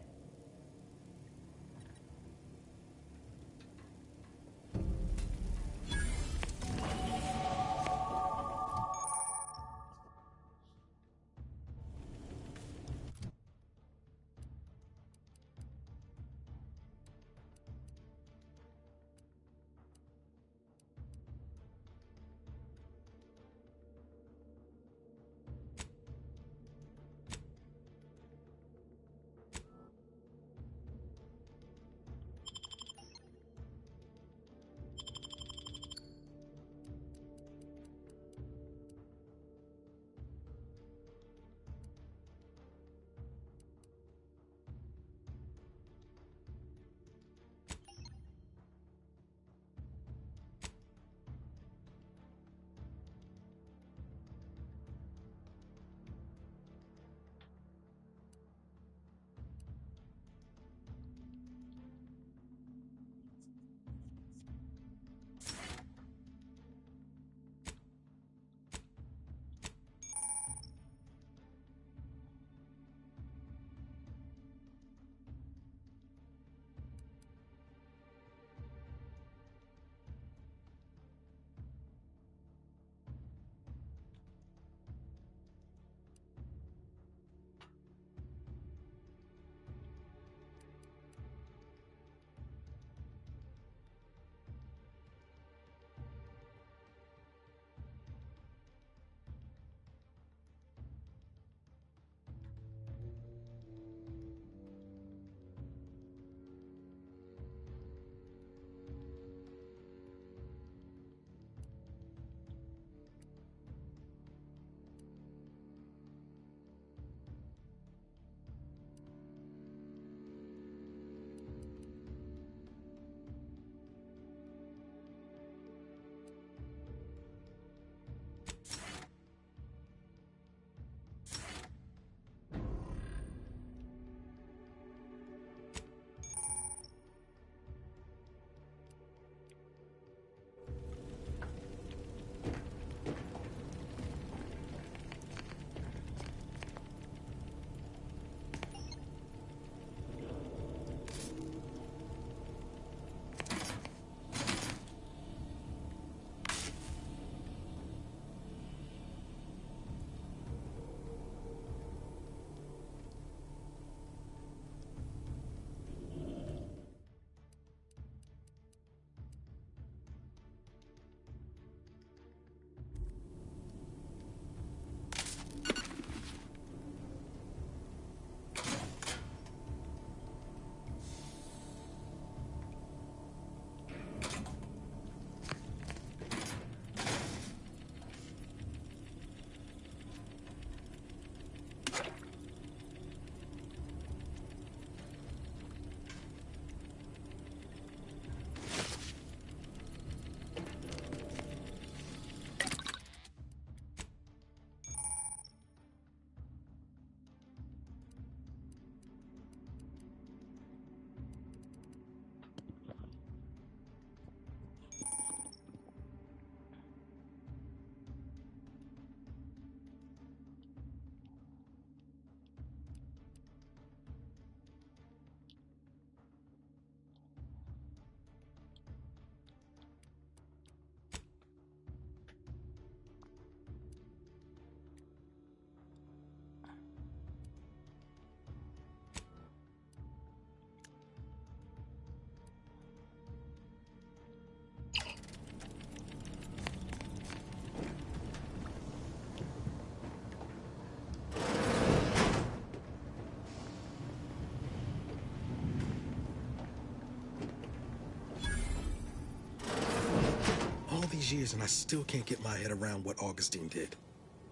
these years and I still can't get my head around what Augustine did.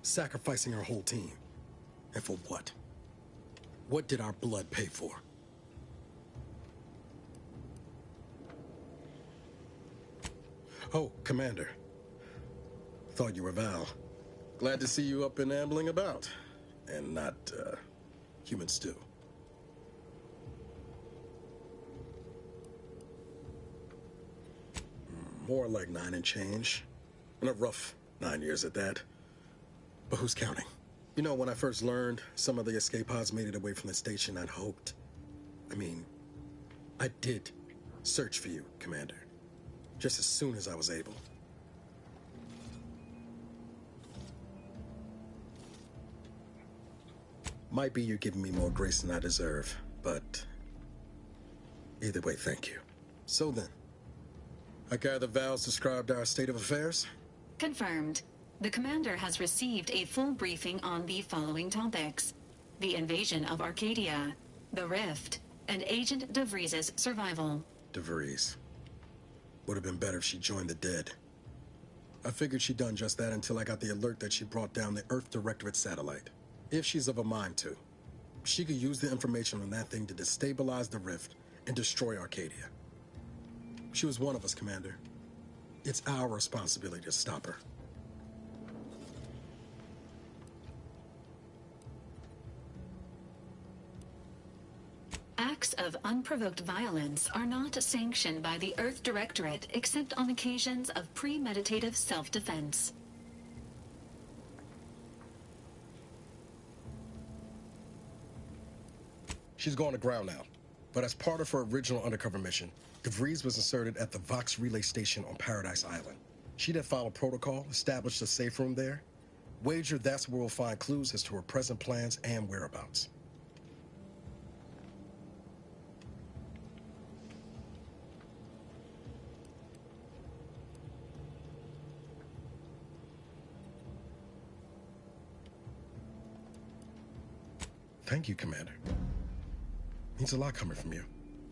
Sacrificing our whole team. And for what? What did our blood pay for? Oh, Commander. Thought you were Val. Glad to see you up and ambling about. And not, human stew. More like 9 and change. And a rough 9 years at that. But who's counting? You know, when I first learned some of the escape pods made it away from the station, I'd hoped. I did search for you, Commander. Just as soon as I was able. Might be you're giving me more grace than I deserve, but either way, thank you. So then, I gather Val's described our state of affairs? Confirmed. The commander has received a full briefing on the following topics: the invasion of Arcadia, the Rift, and Agent DeVries' survival. DeVries. Would have been better if she joined the dead. I figured she'd done just that until I got the alert that she brought down the Earth Directorate satellite. If she's of a mind to, she could use the information on that thing to destabilize the Rift and destroy Arcadia. She was one of us, Commander. It's our responsibility to stop her. Acts of unprovoked violence are not sanctioned by the Earth Directorate except on occasions of premeditative self-defense. She's gone to ground now, but as part of her original undercover mission, DeVries was inserted at the Vox relay station on Paradise Island. She'd have followed protocol, established a safe room there. Wager that's where we'll find clues as to her present plans and whereabouts. Thank you, Commander. Means a lot coming from you.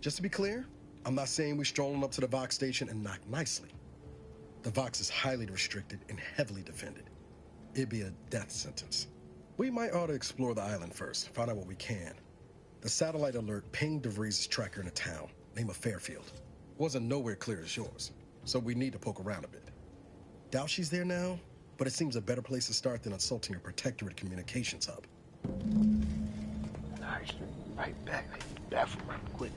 Just to be clear, I'm not saying we're strolling up to the Vox station and knock nicely. The Vox is highly restricted and heavily defended. It'd be a death sentence. We might ought to explore the island first, find out what we can. The satellite alert pinged DeVries' tracker in a town, name of Fairfield. Wasn't nowhere clear as yours, so we need to poke around a bit. Doubt she's there now, but it seems a better place to start than assaulting a Protectorate communications hub. Nice. Right back. Bathroom real quick.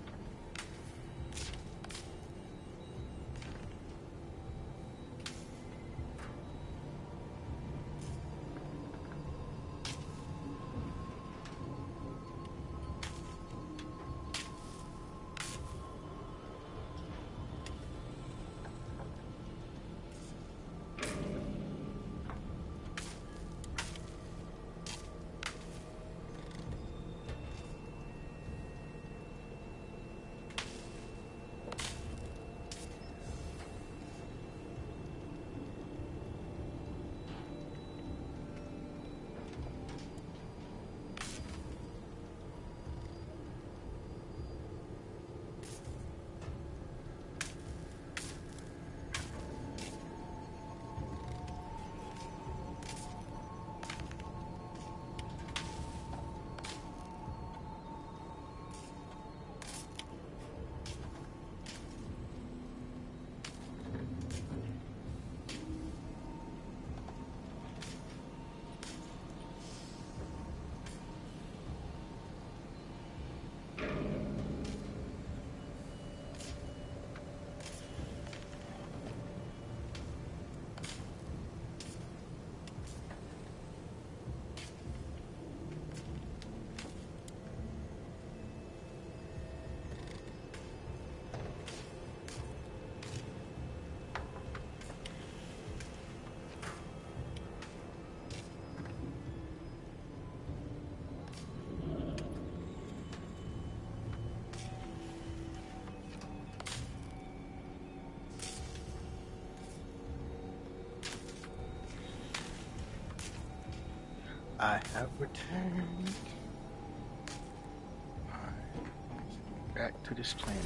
I have returned. Back to this planet.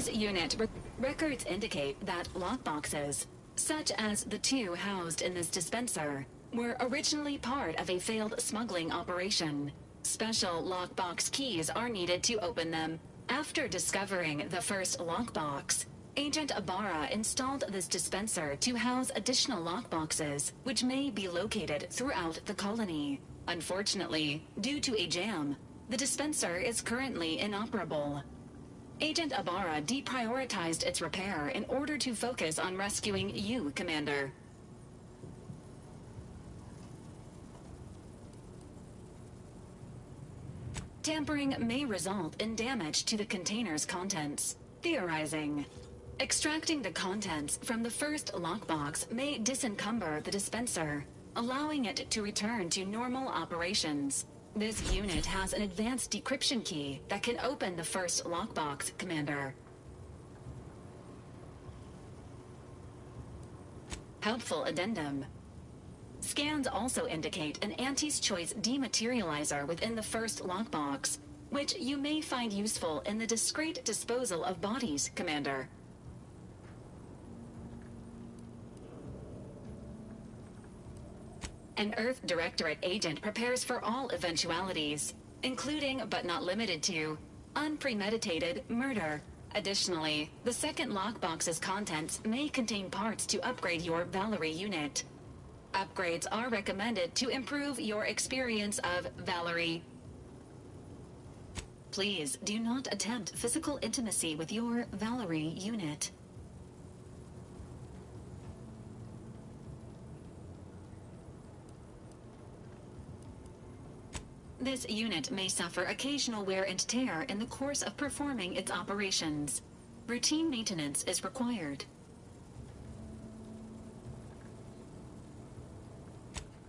This unit records indicate that lockboxes, such as the two housed in this dispenser, were originally part of a failed smuggling operation. Special lockbox keys are needed to open them. After discovering the first lockbox, Agent Ibarra installed this dispenser to house additional lockboxes, which may be located throughout the colony. Unfortunately, due to a jam, the dispenser is currently inoperable. Agent Ibarra deprioritized its repair in order to focus on rescuing you, Commander. Tampering may result in damage to the container's contents. Theorizing. Extracting the contents from the first lockbox may disencumber the dispenser, allowing it to return to normal operations. This unit has an advanced decryption key that can open the first lockbox, Commander. Helpful addendum. Scans also indicate an Auntie's Choice dematerializer within the first lockbox, which you may find useful in the discreet disposal of bodies, Commander. An Earth Directorate agent prepares for all eventualities, including but not limited to unpremeditated murder. Additionally, the second lockbox's contents may contain parts to upgrade your Valerie unit. Upgrades are recommended to improve your experience of Valerie. Please do not attempt physical intimacy with your Valerie unit. This unit may suffer occasional wear and tear in the course of performing its operations. Routine maintenance is required.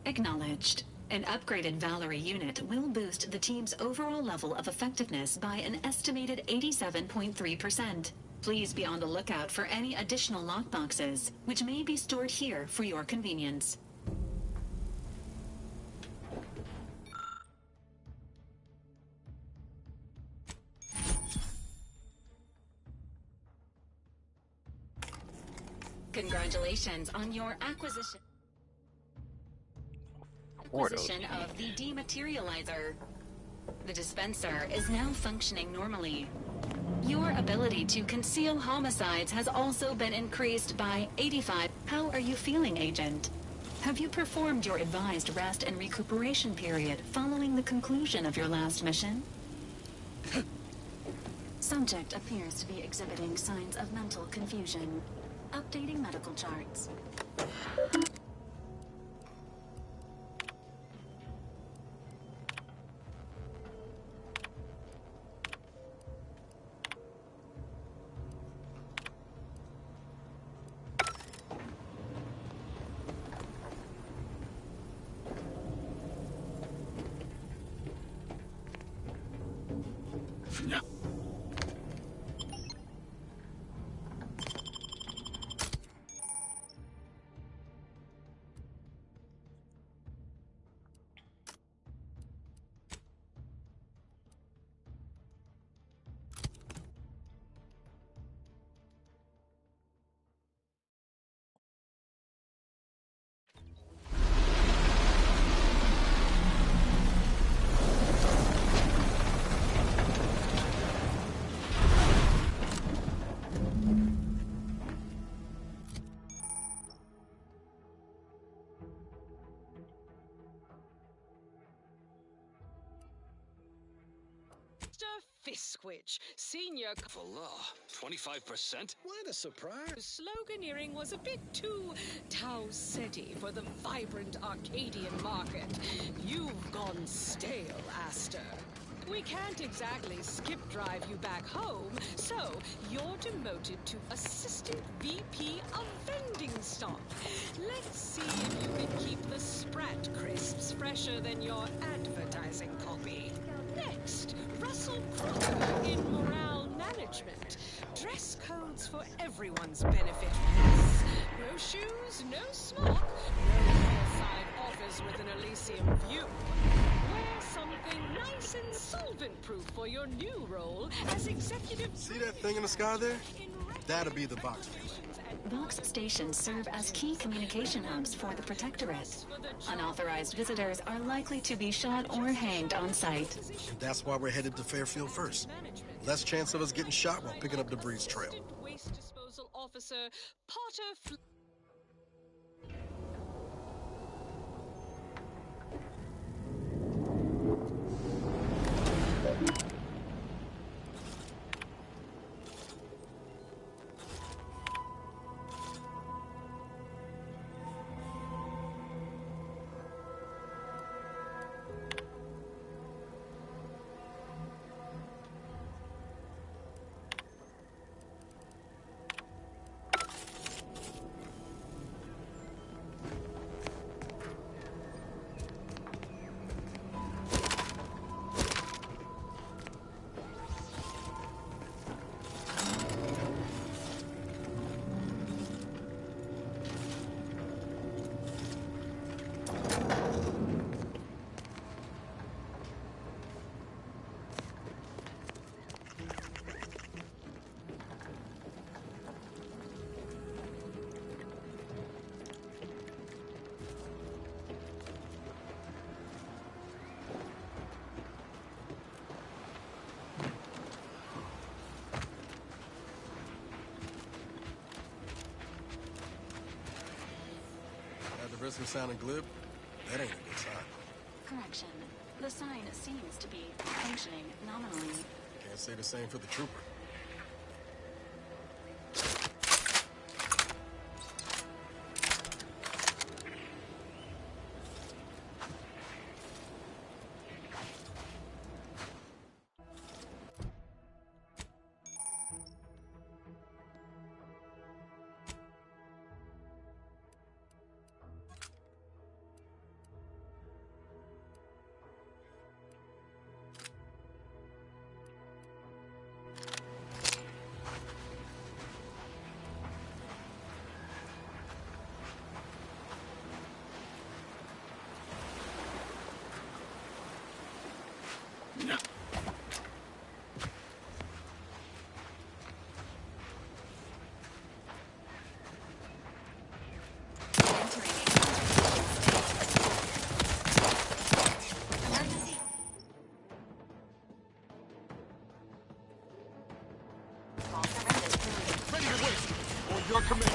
Acknowledged. An upgraded Valerie unit will boost the team's overall level of effectiveness by an estimated 87.3%. Please be on the lookout for any additional lockboxes, which may be stored here for your convenience. Congratulations on your acquisition of the dematerializer. The dispenser is now functioning normally. Your ability to conceal homicides has also been increased by 85. How are you feeling, Agent? Have you performed your advised rest and recuperation period following the conclusion of your last mission? Subject appears to be exhibiting signs of mental confusion. Updating medical charts. Fiskwich, senior for law, 25%? What a surprise. Sloganeering was a bit too Tau-Ceti for the vibrant Arcadian market. You've gone stale, Aster. We can't exactly skip drive you back home, so you're demoted to Assistant VP of Vending Stock. Let's see if you can keep the Sprat crisps fresher than your advertising copy. Next, Russell Crocker in Morale Management. Dress codes for everyone's benefit. Yes. No shoes, no smock, no hillside office with an Elysium view. Something nice and solvent-proof for your new role as executive... See that thing in the sky there? That'll be the Vox relay. Vox stations serve as key communication hubs for the Protectorate. Unauthorized visitors are likely to be shot or hanged on site. And that's why we're headed to Fairfield first. Less chance of us getting shot while picking up debris trail. Waste Disposal Officer Potter... Risk of sounding glib? That ain't a good sign. Correction. The sign seems to be functioning nominally. Can't say the same for the trooper. Your command.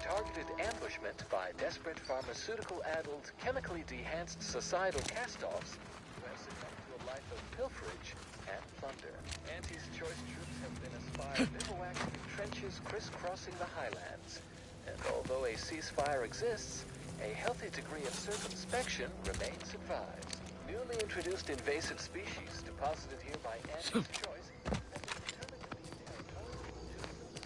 Targeted ambushment by desperate pharmaceutical-addled, chemically dehanced societal cast-offs who have succumbed to a life of pilferage and plunder. Auntie's choice troops have been aspired bivouacking in trenches crisscrossing the highlands. And although a ceasefire exists, a healthy degree of circumspection remains advised. Newly introduced invasive species deposited here by Auntie's choice have been determined to be territorial to the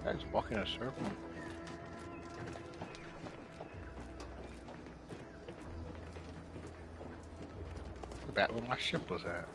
I just walk in a circle. Back where my ship was at.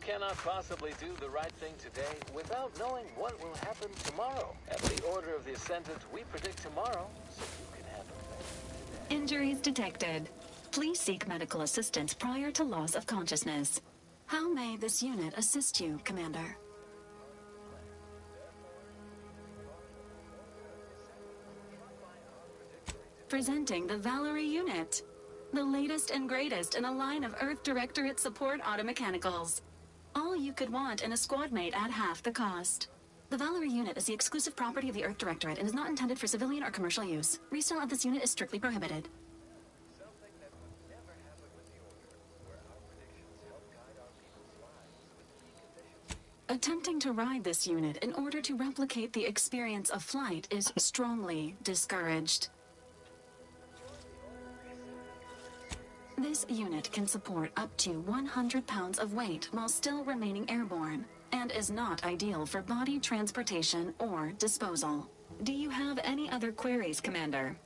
Cannot possibly do the right thing today without knowing what will happen tomorrow. At the order of the Ascendant, we predict tomorrow, so you can handle things today. Injuries detected. Please seek medical assistance prior to loss of consciousness. How may this unit assist you, Commander? Presenting the Valerie unit. The latest and greatest in a line of Earth Directorate support automechanicals. All you could want in a squad mate at half the cost. The Valerie unit is the exclusive property of the Earth Directorate and is not intended for civilian or commercial use. Resale of this unit is strictly prohibited. Attempting to ride this unit in order to replicate the experience of flight is strongly discouraged. This unit can support up to 100 pounds of weight while still remaining airborne, and is not ideal for body transportation or disposal. Do you have any other queries, Commander?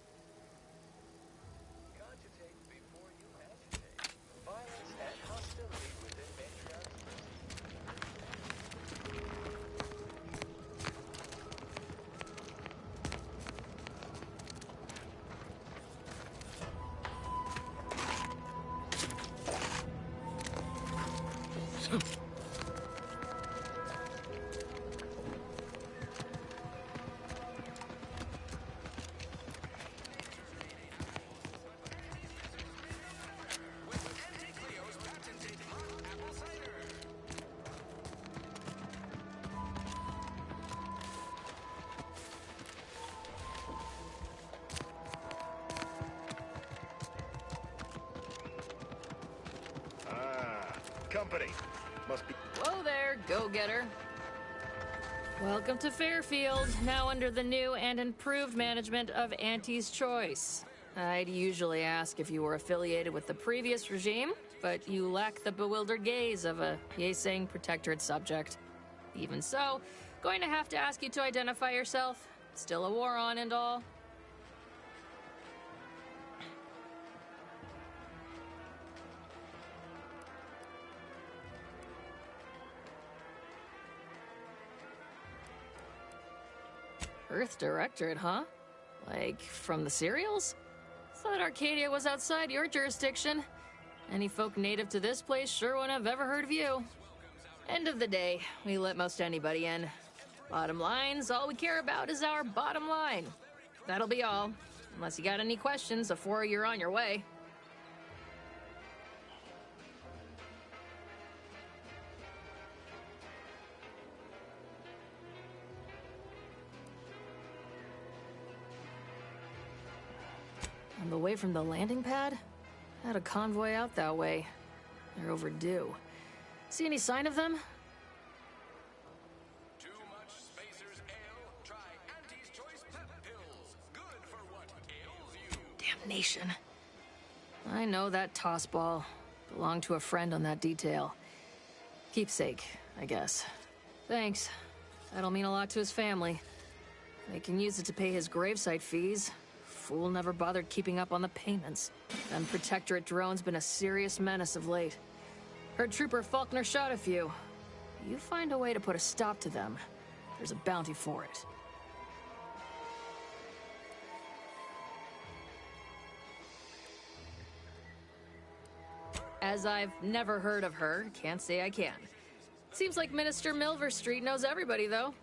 Company. Must be. Whoa there, go-getter. Welcome to Fairfield, now under the new and improved management of Auntie's Choice. I'd usually ask if you were affiliated with the previous regime, but you lack the bewildered gaze of a yay-saying protectorate subject. Even so, going to have to ask you to identify yourself. Still a war on and all. Earth Directorate, huh? Like, from the serials? Thought Arcadia was outside your jurisdiction. Any folk native to this place sure wouldn't have ever heard of you. End of the day, we let most anybody in. Bottom line's all we care about is our bottom line. That'll be all. Unless you got any questions before you're on your way. On the way from the landing pad? Had a convoy out that way. They're overdue. See any sign of them? Too much Spacer's Ale? Try Auntie's Choice Pep Pills. Good for what ails you. Damnation. I know that toss ball. Belonged to a friend on that detail. Keepsake, I guess. Thanks. That'll mean a lot to his family. They can use it to pay his gravesite fees. Fool never bothered keeping up on the payments. Them Protectorate drones been a serious menace of late. Heard Trooper Faulkner shot a few. You find a way to put a stop to them. There's a bounty for it. As I've never heard of her, can't say I can. Seems like Minister Milver Street knows everybody, though.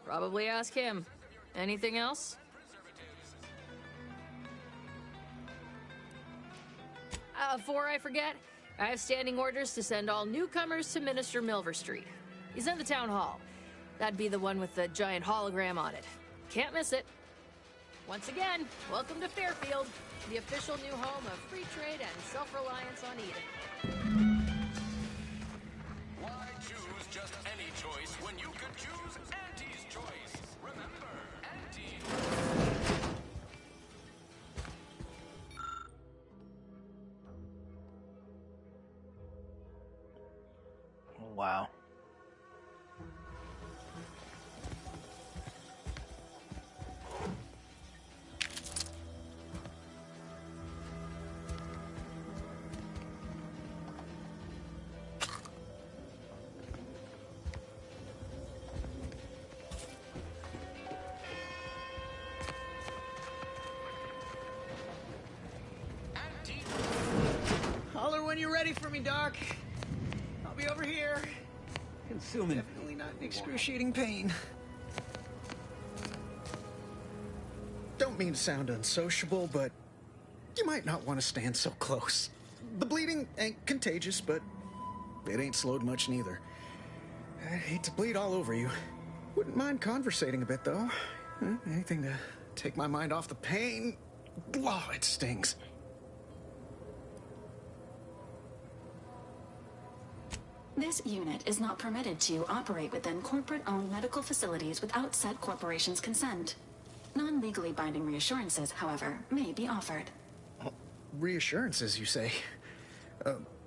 Probably ask him. Anything else? Before I forget, I have standing orders to send all newcomers to Minister Milver Street. He's in the town hall. That'd be the one with the giant hologram on it. Can't miss it. Once again, welcome to Fairfield, the official new home of free trade and self-reliance on Eden. Why choose just any choice when you could choose Auntie's choice? Remember, Auntie. Wow. Holler when you're ready for me, Doc. I'll be over here. Consuming. Definitely not in excruciating pain. Don't mean to sound unsociable, but you might not want to stand so close. The bleeding ain't contagious, but it ain't slowed much neither. I hate to bleed all over you. Wouldn't mind conversating a bit, though. Anything to take my mind off the pain. Oh, it stings. This unit is not permitted to operate within corporate-owned medical facilities without said corporation's consent. Non-legally binding reassurances, however, may be offered. Reassurances, you say?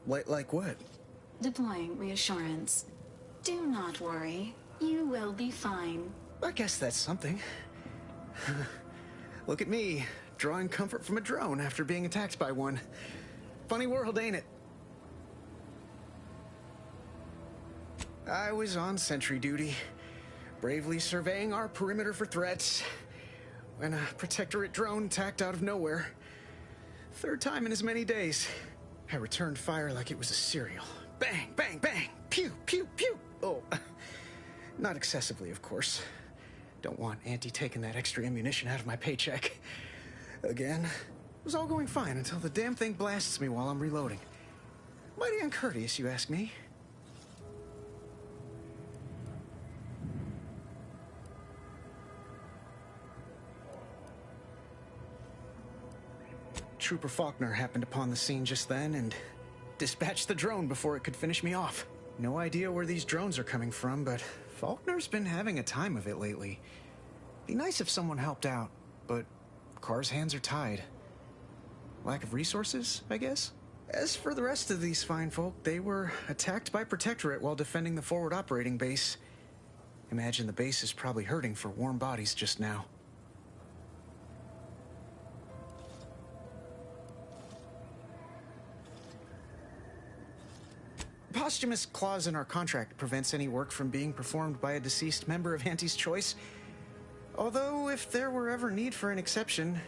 Like what? Deploying reassurance. Do not worry. You will be fine. I guess that's something. Look at me, drawing comfort from a drone after being attacked by one. Funny world, ain't it? I was on sentry duty, bravely surveying our perimeter for threats, when a protectorate drone attacked out of nowhere. Third time in as many days. I returned fire like it was a cereal. Bang, bang, bang! Pew, pew, pew! Oh, not excessively, of course. Don't want Auntie taking that extra ammunition out of my paycheck. Again, it was all going fine until the damn thing blasts me while I'm reloading. Mighty uncourteous, you ask me. Trooper Faulkner happened upon the scene just then and dispatched the drone before it could finish me off. No idea where these drones are coming from, but Faulkner's been having a time of it lately. Be nice if someone helped out, but Carr's hands are tied. Lack of resources, I guess? As for the rest of these fine folk, they were attacked by Protectorate while defending the forward operating base. Imagine the base is probably hurting for warm bodies just now. Posthumous clause in our contract prevents any work from being performed by a deceased member of Auntie's choice. Although, if there were ever need for an exception,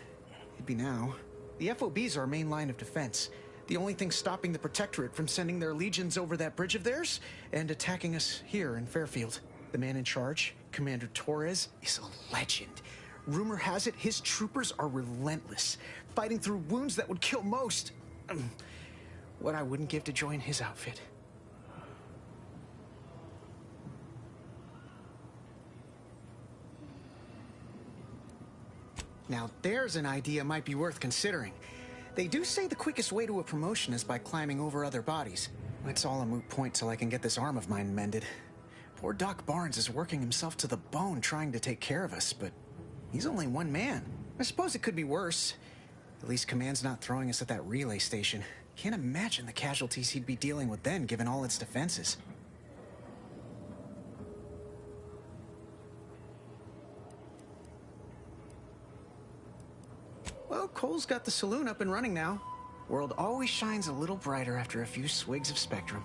it'd be now. The FOB's our main line of defense. The only thing stopping the Protectorate from sending their legions over that bridge of theirs and attacking us here in Fairfield. The man in charge, Commander Torres, is a legend. Rumor has it his troopers are relentless, fighting through wounds that would kill most. What I wouldn't give to join his outfit. Now there's an idea might be worth considering. They do say the quickest way to a promotion is by climbing over other bodies. That's all a moot point till I can get this arm of mine mended. Poor Doc Barnes is working himself to the bone trying to take care of us, but he's only one man. I suppose it could be worse. At least Command's not throwing us at that relay station. Can't imagine the casualties he'd be dealing with then, given all its defenses. Well, Cole's got the saloon up and running now. World always shines a little brighter after a few swigs of Spectrum.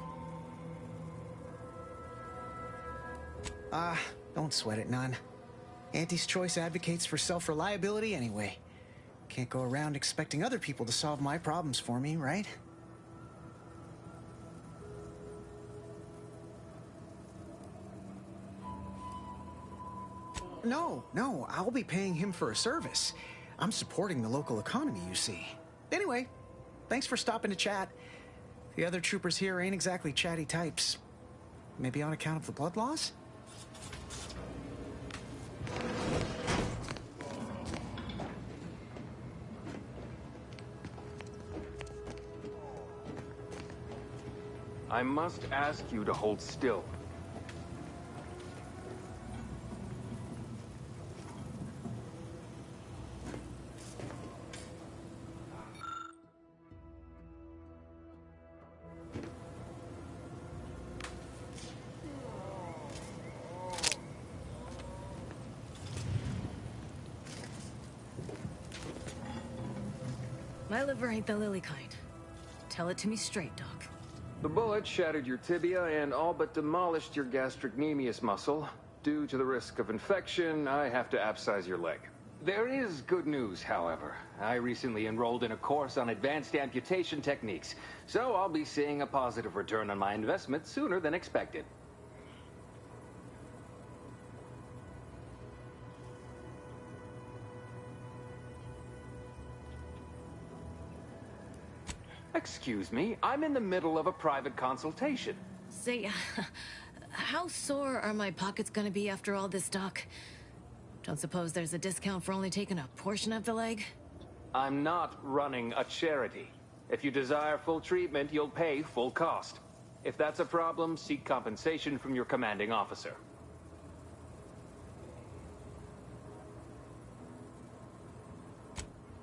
Don't sweat it none. Auntie's choice advocates for self-reliability anyway. Can't go around expecting other people to solve my problems for me, right? No, I'll be paying him for a service. I'm supporting the local economy, you see. Anyway, thanks for stopping to chat. The other troopers here ain't exactly chatty types. Maybe on account of the blood loss? I must ask you to hold still. My liver ain't the lily kind. Tell it to me straight, Doc. The bullet shattered your tibia and all but demolished your gastrocnemius muscle. Due to the risk of infection, I have to abscise your leg. There is good news, however. I recently enrolled in a course on advanced amputation techniques, so I'll be seeing a positive return on my investment sooner than expected. Excuse me, I'm in the middle of a private consultation. Say, how sore are my pockets gonna be after all this, Doc? Don't suppose there's a discount for only taking a portion of the leg? I'm not running a charity. If you desire full treatment, you'll pay full cost. If that's a problem, seek compensation from your commanding officer.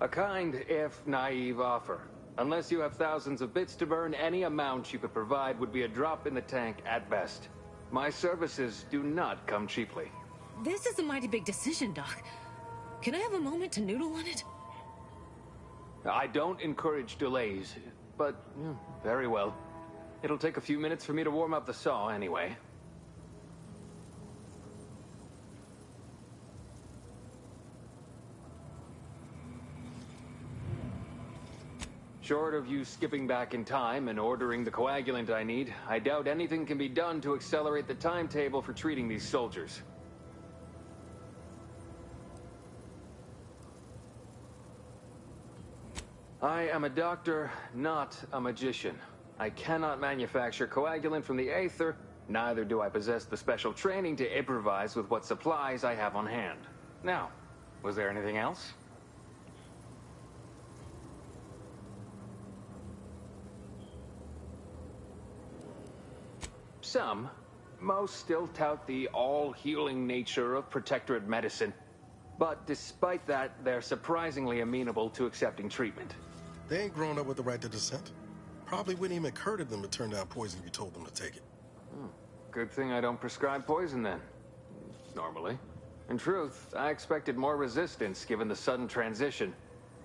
A kind, if naive offer. Unless you have thousands of bits to burn, any amount you could provide would be a drop in the tank at best. My services do not come cheaply. This is a mighty big decision, Doc. Can I have a moment to noodle on it? I don't encourage delays, but very well. It'll take a few minutes for me to warm up the saw anyway. Short of you skipping back in time and ordering the coagulant I need, I doubt anything can be done to accelerate the timetable for treating these soldiers. I am a doctor, not a magician. I cannot manufacture coagulant from the aether, neither do I possess the special training to improvise with what supplies I have on hand. Now, was there anything else? Some. Most still tout the all-healing nature of protectorate medicine. But despite that, they're surprisingly amenable to accepting treatment. They ain't grown up with the right to dissent. Probably wouldn't even occur to them to turn down poison if you told them to take it. Good thing I don't prescribe poison then. Normally. In truth, I expected more resistance given the sudden transition.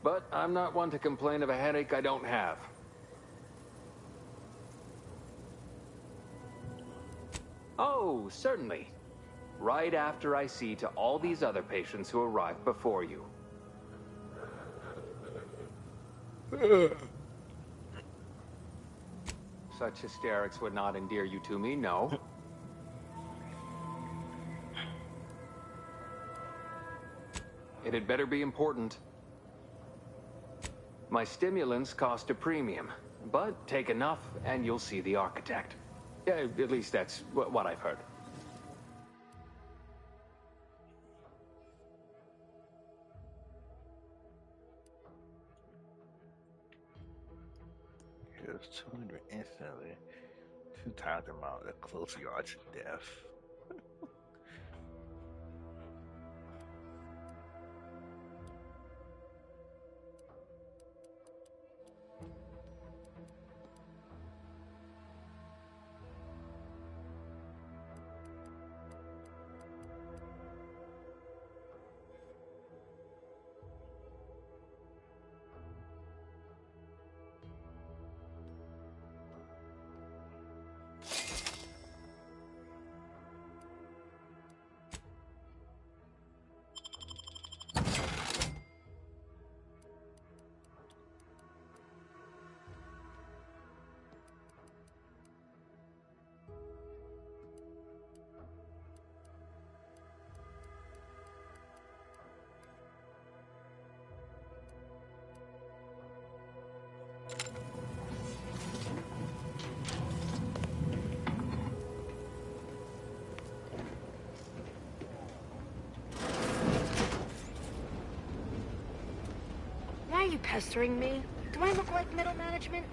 But I'm not one to complain of a headache I don't have. Oh, certainly. Right after I see to all these other patients who arrived before you. Such hysterics would not endear you to me, no. It had better be important. My stimulants cost a premium, but take enough and you'll see the architect. Yeah, at least that's what I've heard. Here's 200 instantly. 2 times the amount of close yards to death. pestering me? Do I look like middle management?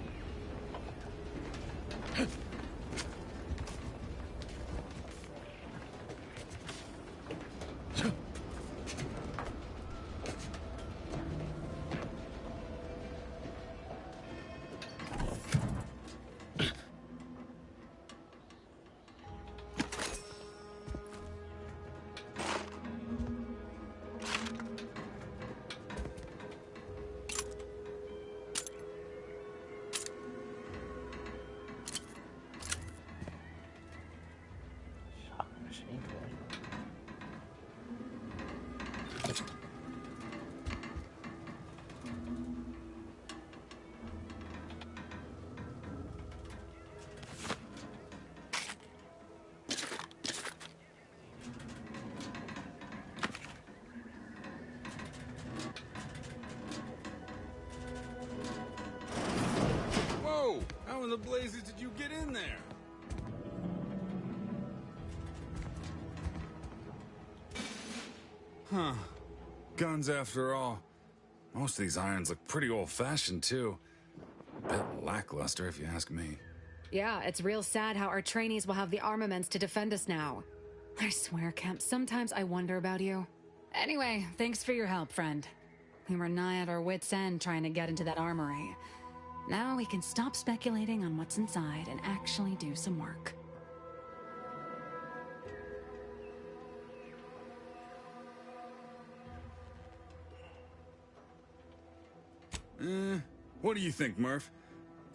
Whoa! How in the blazes did you get in there? Huh. Guns after all. Most of these irons look pretty old-fashioned, too. A bit lackluster, if you ask me. Yeah, it's real sad how our trainees will have the armaments to defend us now. I swear, Kemp, sometimes I wonder about you. Anyway, thanks for your help, friend. We were nigh at our wits' end trying to get into that armory. Now we can stop speculating on what's inside and actually do some work. What do you think, Murph?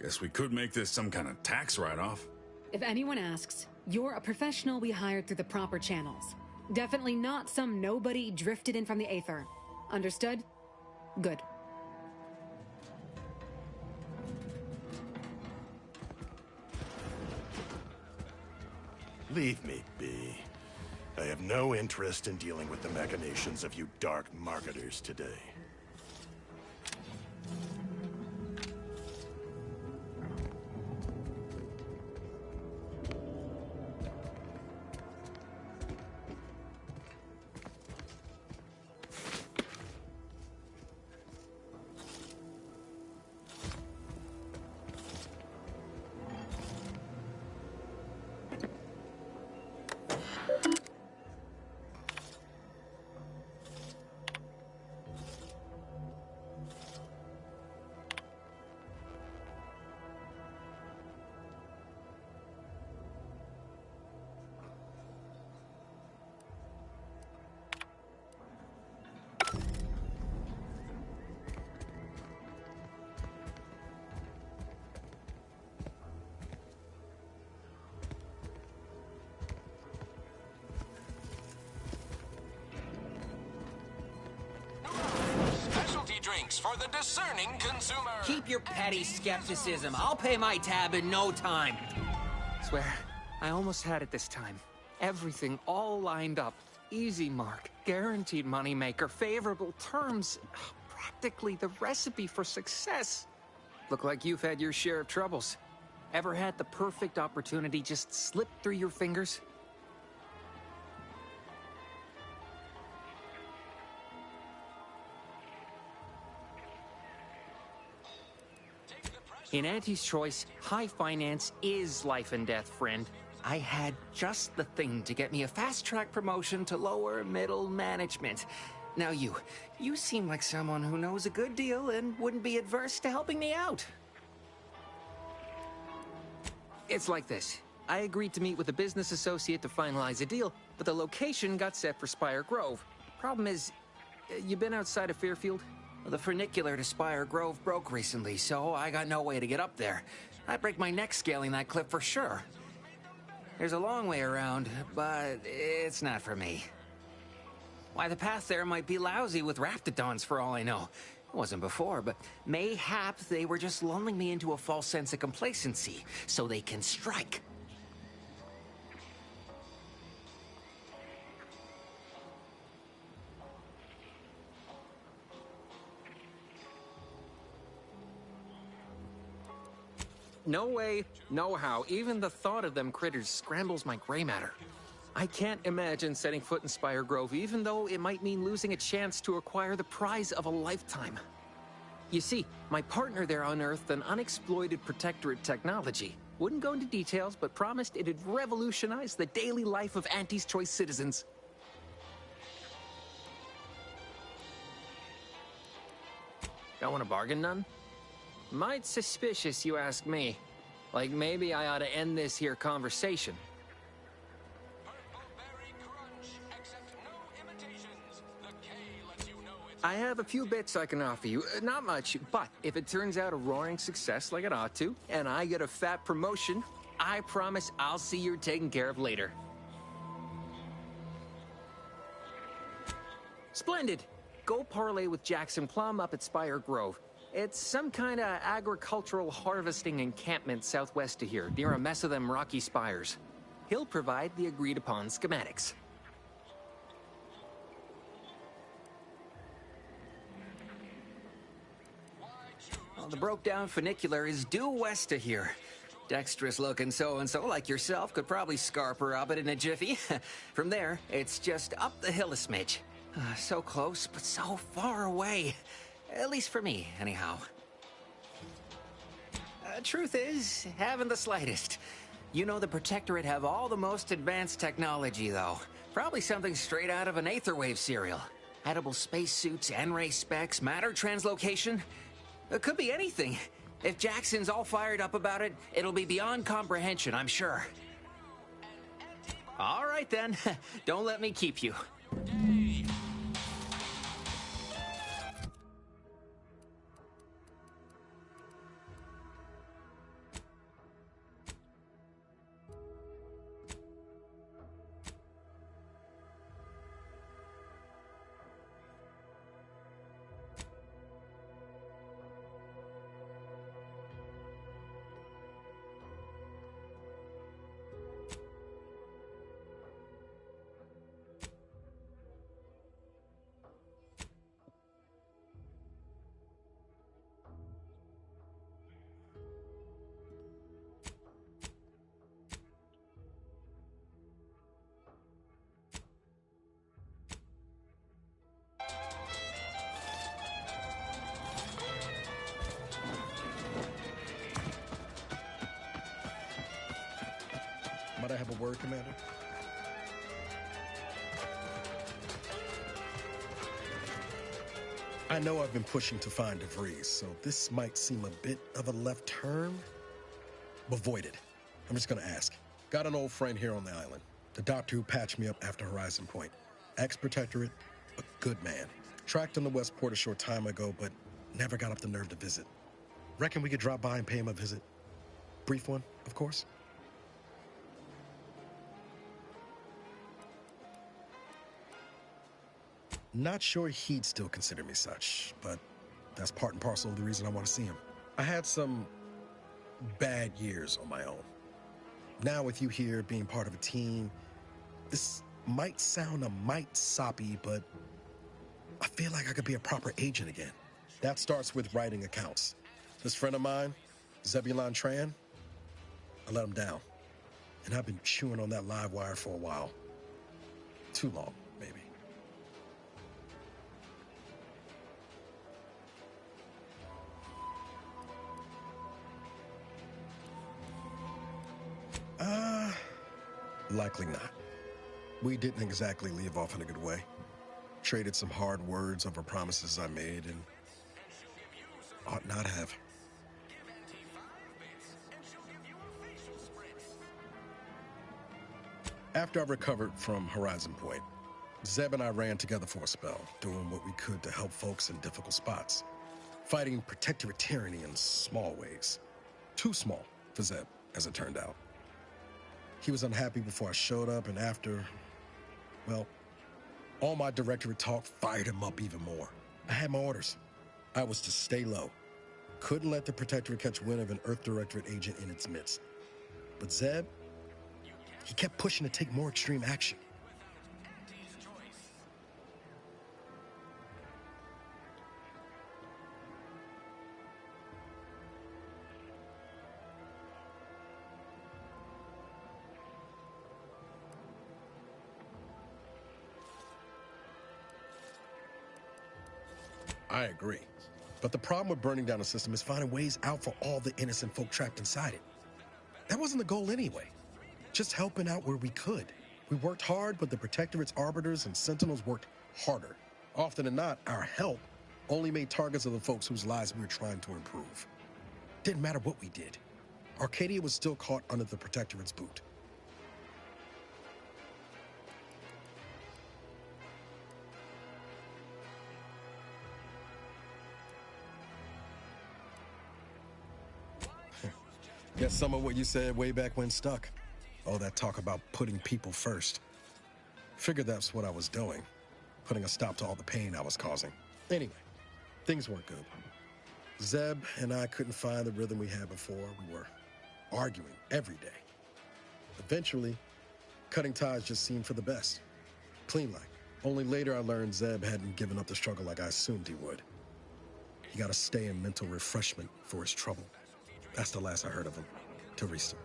Guess we could make this some kind of tax write-off. If anyone asks, you're a professional we hired through the proper channels. Definitely not some nobody drifted in from the aether. Understood? Good. Leave me be. I have no interest in dealing with the machinations of you dark marketers today. Specialty drinks for the discerning consumer. Keep your petty skepticism. I'll pay my tab in no time. Swear, I almost had it this time. Everything all lined up. Easy mark, guaranteed moneymaker, favorable terms. Practically the recipe for success. Look like you've had your share of troubles. Ever had the perfect opportunity just slip through your fingers? In Auntie's Choice, high finance is life and death, friend. I had just the thing to get me a fast-track promotion to lower middle management. Now you seem like someone who knows a good deal and wouldn't be adverse to helping me out. It's like this. I agreed to meet with a business associate to finalize a deal, but the location got set for Spire Grove. Problem is, you been outside of Fairfield? The funicular to Spire Grove broke recently, so I got no way to get up there. I'd break my neck scaling that cliff for sure. There's a long way around, but it's not for me. Why, the path there might be lousy with raptidons for all I know. It wasn't before, but mayhap they were just lulling me into a false sense of complacency so they can strike. No way, no how. Even the thought of them critters scrambles my gray matter. I can't imagine setting foot in Spire Grove, even though it might mean losing a chance to acquire the prize of a lifetime. You see, my partner there unearthed an unexploited protectorate technology. Wouldn't go into details, but promised it'd revolutionize the daily life of Auntie's Choice citizens. Don't want to bargain none? Might suspicious, you ask me. Like maybe I ought to end this here conversation. I have a few bits I can offer you. Not much, but if it turns out a roaring success like it ought to, and I get a fat promotion, I promise I'll see you're taken care of later. Splendid. Go parlay with Jackson Plum up at Spire Grove. It's some kind of agricultural harvesting encampment southwest of here, near a mess of them rocky spires. He'll provide the agreed-upon schematics. Well, the broke-down funicular is due west of here. Dexterous-looking so-and-so like yourself could probably scarp her up it in a jiffy. From there, it's just up the hill a smidge. So close, but so far away. At least for me, anyhow. Truth is, haven't the slightest. You know the Protectorate have all the most advanced technology, though. Probably something straight out of an Aetherwave serial. Edible spacesuits, N-ray specs, matter translocation. It could be anything. If Jackson's all fired up about it, it'll be beyond comprehension, I'm sure. All right, then. Don't let me keep you. Might I have a word, Commander? I know I've been pushing to find DeVries, so this might seem a bit of a left turn. But void it. I'm just gonna ask. Got an old friend here on the island. The doctor who patched me up after Horizon Point. Ex-Protectorate, a good man. Tracked on the Westport a short time ago, but never got up the nerve to visit. Reckon we could drop by and pay him a visit? Brief one, of course. Not sure he'd still consider me such, but that's part and parcel of the reason I want to see him. I had some bad years on my own. Now with you here being part of a team, this might sound a mite soppy, but I feel like I could be a proper agent again. That starts with writing accounts. This friend of mine, Zebulon Tran, I let him down. And I've been chewing on that live wire for a while. Too long, maybe. Likely not. We didn't exactly leave off in a good way. Traded some hard words over promises I made and ought not have. After I recovered from Horizon Point, Zeb and I ran together for a spell, doing what we could to help folks in difficult spots. Fighting Protectorate tyranny in small ways. Too small for Zeb, as it turned out. He was unhappy before I showed up, and after, well, all my Directorate talk fired him up even more. I had my orders. I was to stay low. Couldn't let the Protectorate catch wind of an Earth Directorate agent in its midst. But Zeb, he kept pushing to take more extreme action. I agree. But the problem with burning down a system is finding ways out for all the innocent folk trapped inside it. That wasn't the goal anyway. Just helping out where we could. We worked hard, but the Protectorate's arbiters and sentinels worked harder. Often than not, our help only made targets of the folks whose lives we were trying to improve. Didn't matter what we did. Arcadia was still caught under the Protectorate's boot. Guess some of what you said way back when stuck. All that talk about putting people first. Figured that's what I was doing. Putting a stop to all the pain I was causing. Anyway, things weren't good. Zeb and I couldn't find the rhythm we had before. We were arguing every day. Eventually, cutting ties just seemed for the best. Clean like. Only later I learned Zeb hadn't given up the struggle like I assumed he would. He got to stay in mental refreshment for his trouble. That's the last I heard of him. Teresa.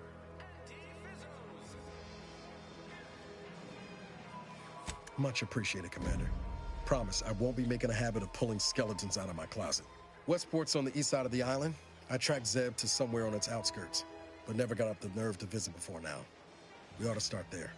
Much appreciated, Commander. Promise, I won't be making a habit of pulling skeletons out of my closet. Westport's on the east side of the island. I tracked Zeb to somewhere on its outskirts, but never got up the nerve to visit before now. We ought to start there.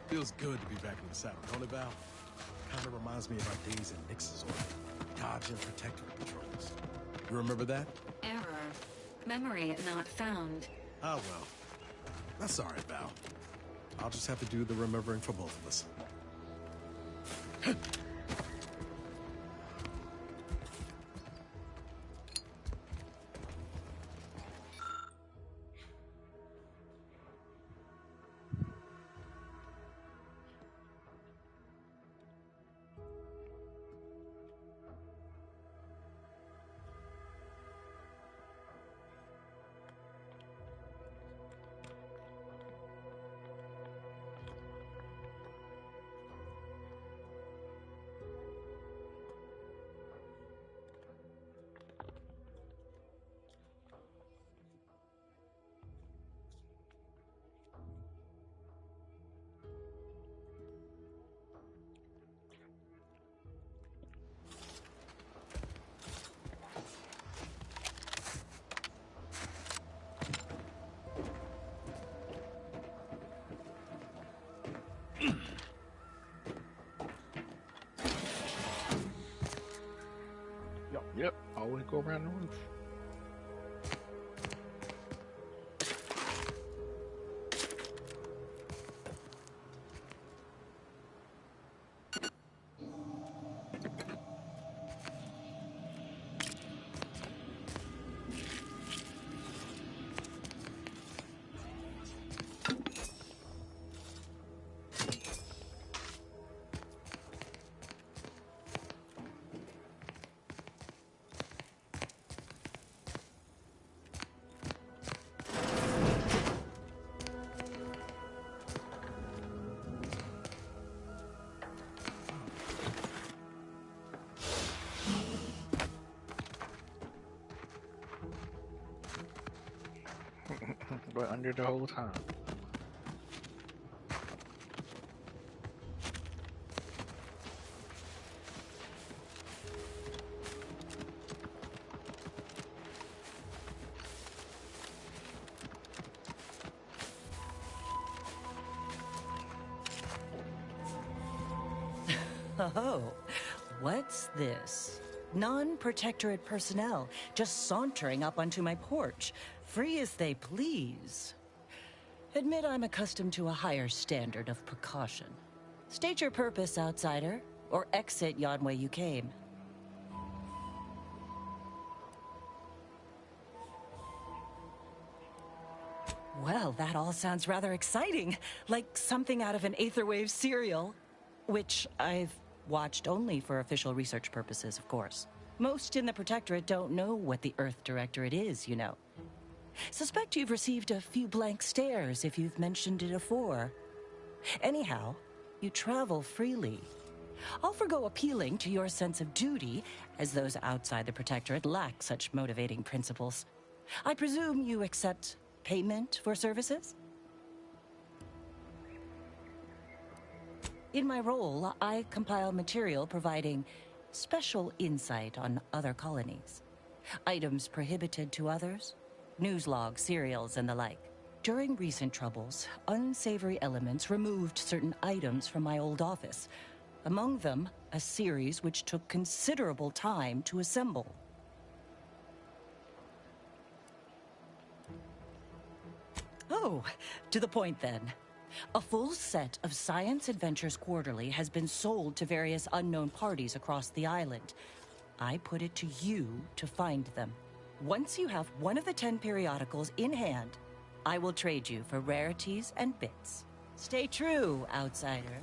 Feels good to be back in the saddle, don't it, Val? Kind of reminds me of our days in Nix's order. Dodge and Protectorate patrols. You remember that? Error. Memory not found. Oh, well. That's all right, Val. I'll just have to do the remembering for both of us. Yep, always go around the roof. were under the whole time. Oh, what's this? Non-protectorate personnel just sauntering up onto my porch, free as they please. Admit I'm accustomed to a higher standard of precaution. State your purpose, outsider, or exit yon way you came. Well, that all sounds rather exciting, like something out of an Aetherwave serial, which I've watched only for official research purposes, of course. Most in the Protectorate don't know what the Earth Directorate is, you know. Suspect you've received a few blank stares if you've mentioned it afore. Anyhow, you travel freely. I'll forgo appealing to your sense of duty, as those outside the Protectorate lack such motivating principles. I presume you accept payment for services? In my role, I compile material providing special insight on other colonies. Items prohibited to others, news logs, serials, and the like. During recent troubles, unsavory elements removed certain items from my old office. Among them, a series which took considerable time to assemble. Oh, to the point then. A full set of Science Adventures Quarterly has been sold to various unknown parties across the island. I put it to you to find them. Once you have one of the 10 periodicals in hand, I will trade you for rarities and bits. Stay true, outsider.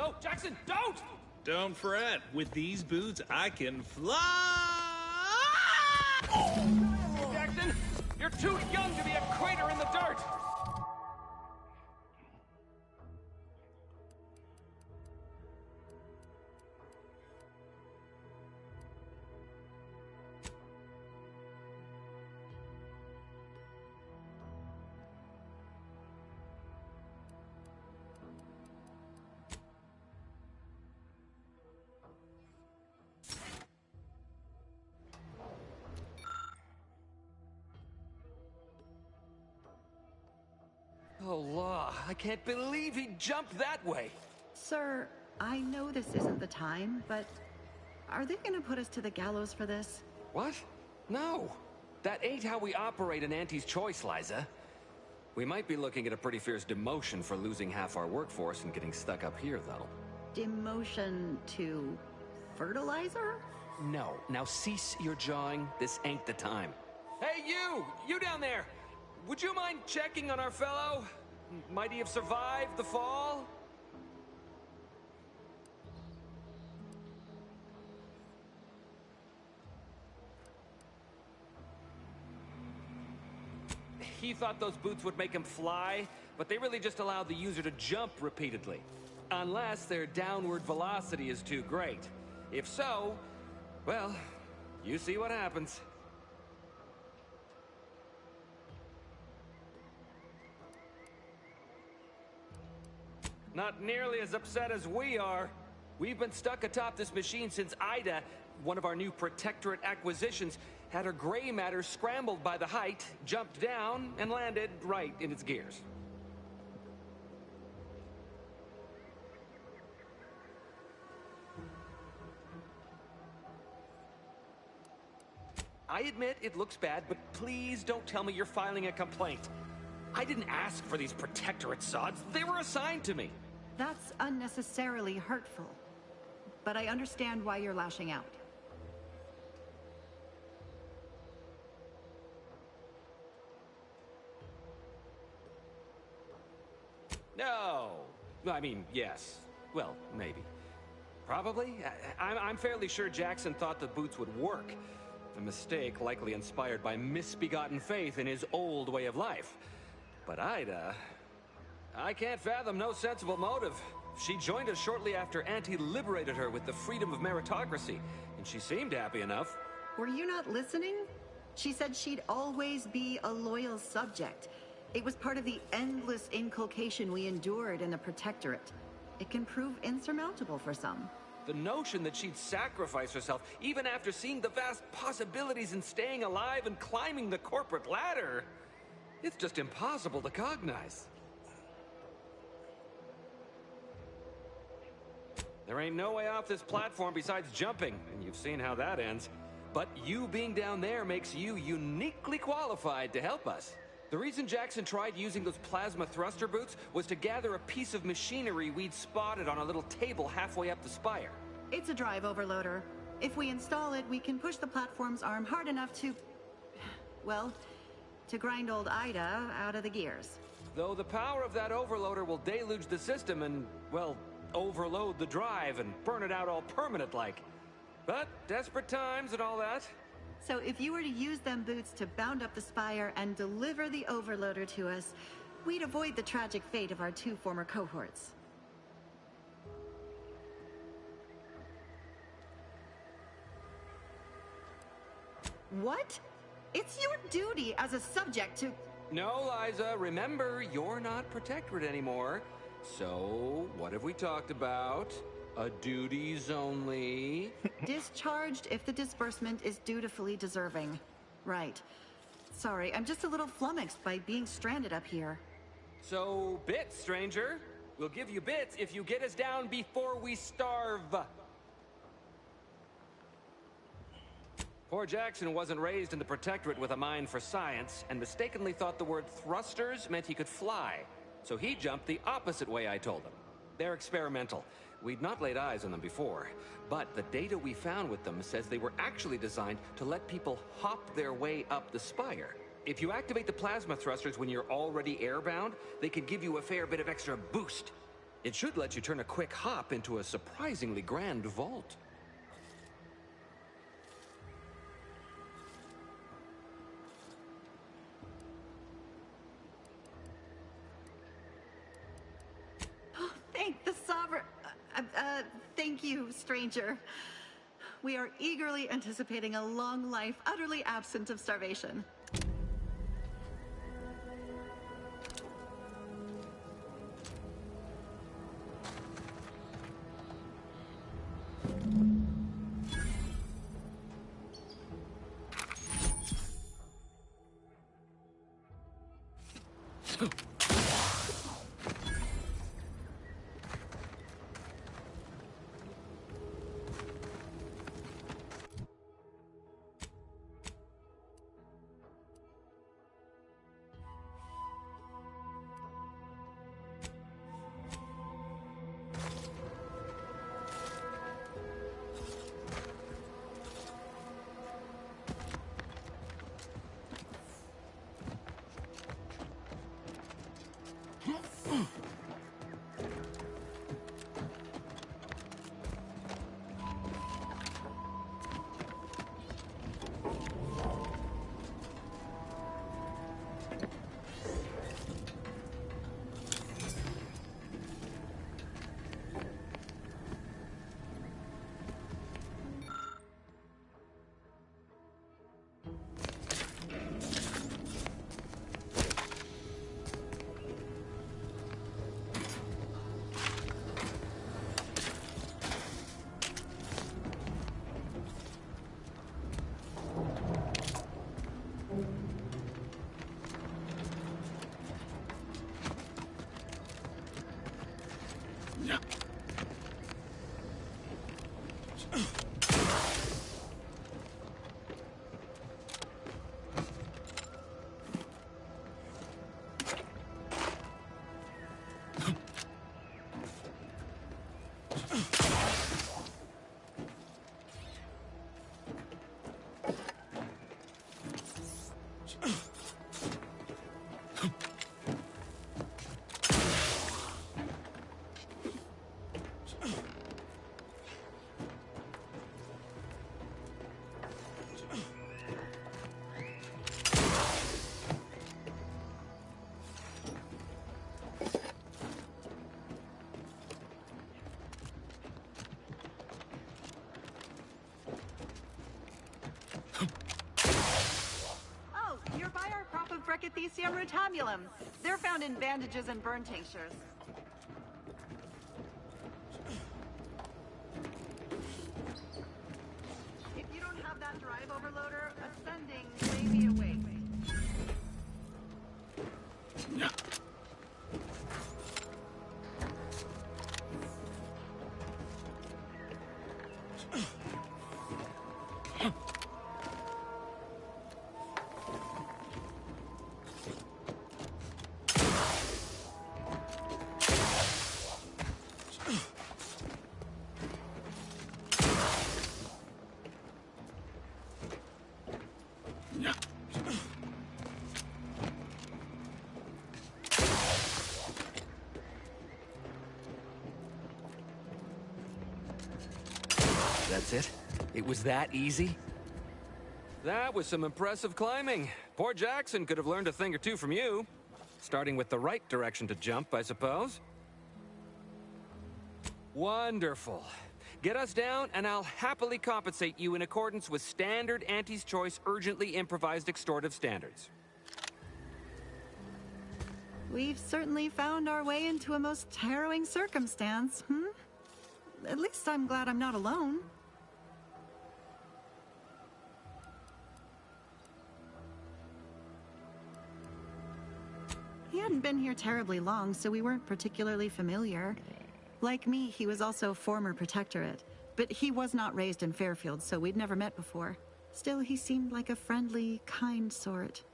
No, Jackson, don't! Don't fret. With these boots, I can fly! Jackson, you're too young to be a crater in the dirt! Oh, law, I can't believe he jumped that way. Sir, I know this isn't the time, but are they gonna put us to the gallows for this? What? No. That ain't how we operate in Auntie's Choice, Liza. We might be looking at a pretty fierce demotion for losing half our workforce and getting stuck up here, though. Demotion to fertilizer? No. Now cease your jawing. This ain't the time. Hey, you! You down there! Would you mind checking on our fellow? Might he have survived the fall? He thought those boots would make him fly, but they really just allow the user to jump repeatedly. Unless their downward velocity is too great. If so, well, you see what happens. Not nearly as upset as we are. We've been stuck atop this machine since Ida, one of our new Protectorate acquisitions, had her gray matter scrambled by the height, jumped down, and landed right in its gears. I admit it looks bad, but please don't tell me you're filing a complaint. I didn't ask for these Protectorate sods. They were assigned to me. That's unnecessarily hurtful. But I understand why you're lashing out. No. I mean, yes. Well, maybe. Probably. I'm fairly sure Jackson thought the boots would work. A mistake likely inspired by misbegotten faith in his old way of life. But Ida... I can't fathom no sensible motive. She joined us shortly after Auntie liberated her with the freedom of meritocracy, and she seemed happy enough. Were you not listening? She said she'd always be a loyal subject. It was part of the endless inculcation we endured in the Protectorate. It can prove insurmountable for some. The notion that she'd sacrifice herself, even after seeing the vast possibilities in staying alive and climbing the corporate ladder, it's just impossible to cognize. There ain't no way off this platform besides jumping, and you've seen how that ends. But you being down there makes you uniquely qualified to help us. The reason Jackson tried using those plasma thruster boots was to gather a piece of machinery we'd spotted on a little table halfway up the spire. It's a drive overloader. If we install it, we can push the platform's arm hard enough to... well, to grind old Ida out of the gears. Though the power of that overloader will deluge the system and, well, overload the drive and burn it out all permanent-like. But desperate times and all that. So if you were to use them boots to bound up the spire and deliver the overloader to us, we'd avoid the tragic fate of our 2 former cohorts. What? It's your duty as a subject to... No, Liza, remember, you're not Protectorate anymore. So, what have we talked about? A duties only. Discharged if the disbursement is dutifully deserving. Right. Sorry, I'm just a little flummoxed by being stranded up here. So, bits, stranger. We'll give you bits if you get us down before we starve. Poor Jackson wasn't raised in the Protectorate with a mind for science, and mistakenly thought the word thrusters meant he could fly. So he jumped the opposite way I told him. They're experimental. We'd not laid eyes on them before, but the data we found with them says they were actually designed to let people hop their way up the spire. If you activate the plasma thrusters when you're already airbound, they could give you a fair bit of extra boost. It should let you turn a quick hop into a surprisingly grand vault. Thank the Sovereign. Thank you, stranger. We are eagerly anticipating a long life, utterly absent of starvation. Oh, you're by our crop of Brachythecium rutamulum. They're found in bandages and burn tinctures. If you don't have that drive overloader, ascending may be a way. That's it? It was that easy? That was some impressive climbing. Poor Jackson could have learned a thing or two from you. Starting with the right direction to jump, I suppose. Wonderful. Get us down, and I'll happily compensate you in accordance with standard Auntie's Choice urgently improvised extortive standards. We've certainly found our way into a most harrowing circumstance, At least I'm glad I'm not alone. He hadn't been here terribly long, so we weren't particularly familiar. Like me, he was also former protectorate, but he was not raised in Fairfield, so we'd never met before. Still, he seemed like a friendly, kind sort,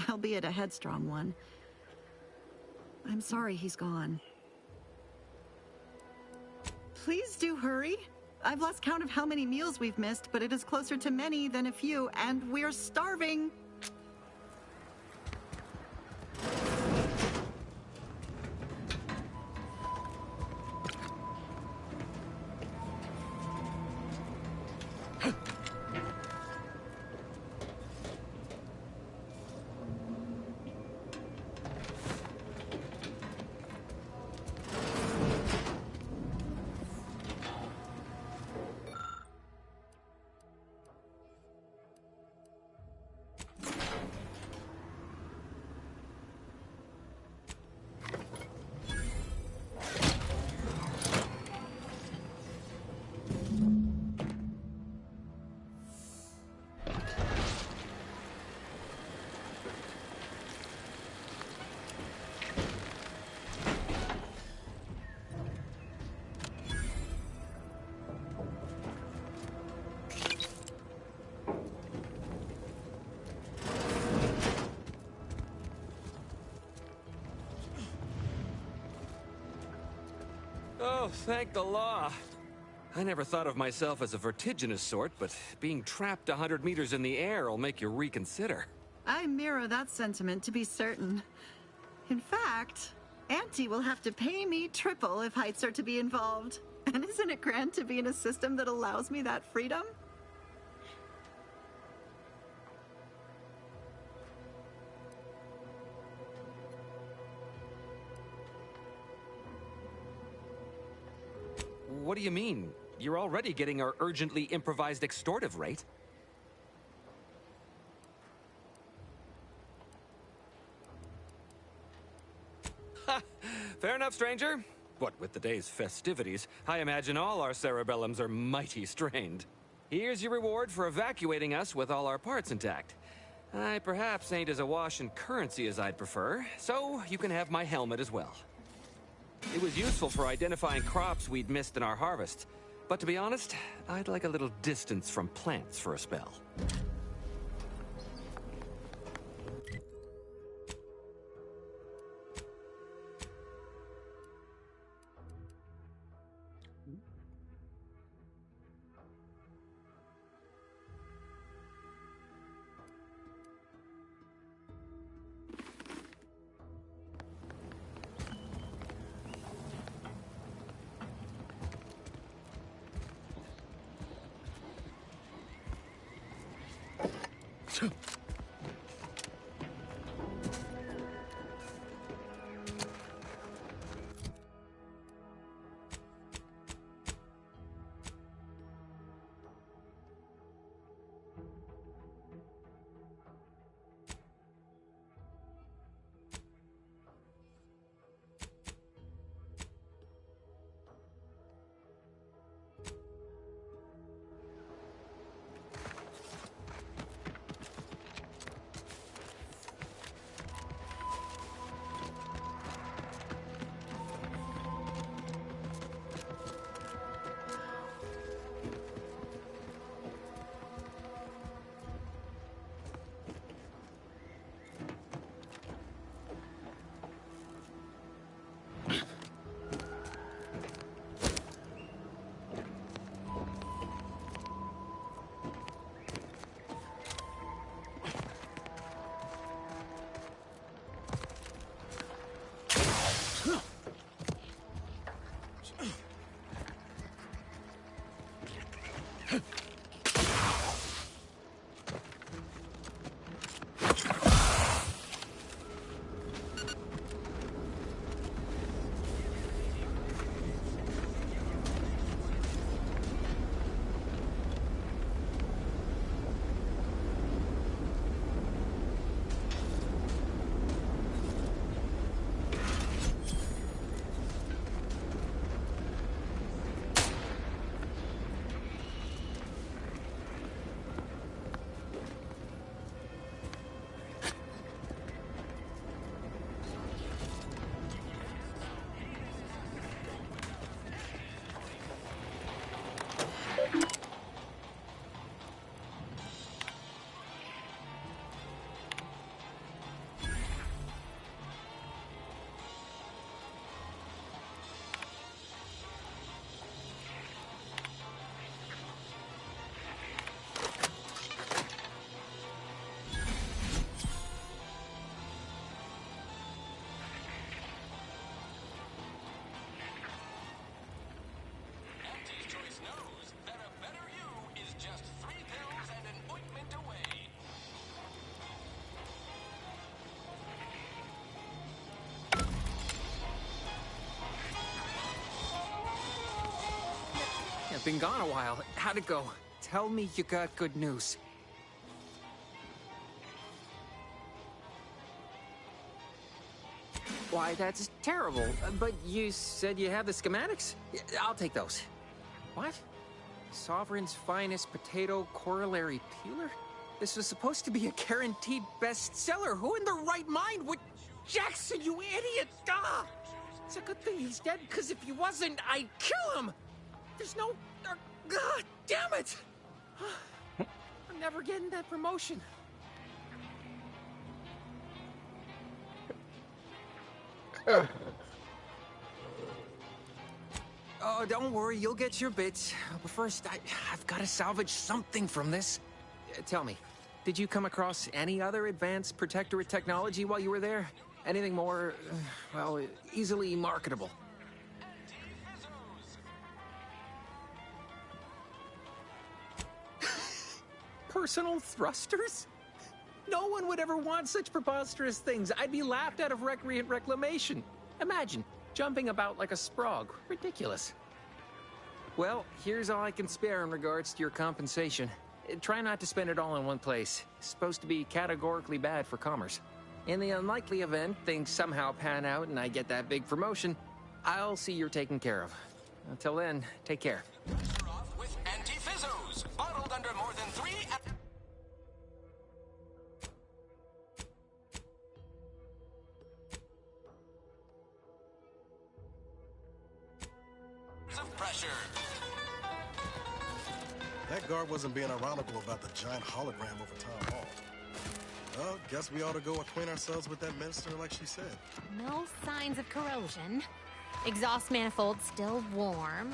albeit a headstrong one. I'm sorry he's gone. Please do hurry. I've lost count of how many meals we've missed, but it is closer to many than a few, and we're starving. thank the law. I never thought of myself as a vertiginous sort, but being trapped 100 meters in the air will make you reconsider. I mirror that sentiment, to be certain. In fact, Auntie will have to pay me triple if heights are to be involved. And isn't it grand to be in a system that allows me that freedom? What do you mean? You're already getting our urgently improvised extortive rate. Ha! Fair enough, stranger. What with the day's festivities, I imagine all our cerebellums are mighty strained. Here's your reward for evacuating us with all our parts intact. I perhaps ain't as awash in currency as I'd prefer, so you can have my helmet as well. It was useful for identifying crops we'd missed in our harvest. But to be honest, I'd like a little distance from plants for a spell. I've been gone a while. How'd it go? Tell me you got good news. Why, that's terrible. But you said you have the schematics? I'll take those. What? Sovereign's finest potato corollary peeler? This was supposed to be a guaranteed bestseller. Who in their right mind would... Jackson, you idiot! Ah! It's a good thing he's dead, because if he wasn't, I'd kill him! There's no... God damn it! I'm never getting that promotion. Oh, don't worry, you'll get your bits. But first, I've got to salvage something from this. Tell me, did you come across any other advanced protectorate technology while you were there? Anything more, well, easily marketable? Personal thrusters? No one would ever want such preposterous things. I'd be laughed out of recreant reclamation. Imagine, jumping about like a sprog. Ridiculous. Well, here's all I can spare in regards to your compensation. Try not to spend it all in one place. It's supposed to be categorically bad for commerce. In the unlikely event things somehow pan out and I get that big promotion, I'll see you're taken care of. Until then, take care. With anti-fizzos, bottled under more than 3 of pressure. That guard wasn't being ironical about the giant hologram over town hall. Well, guess we ought to go acquaint ourselves with that minister like she said. No signs of corrosion. Exhaust manifold still warm.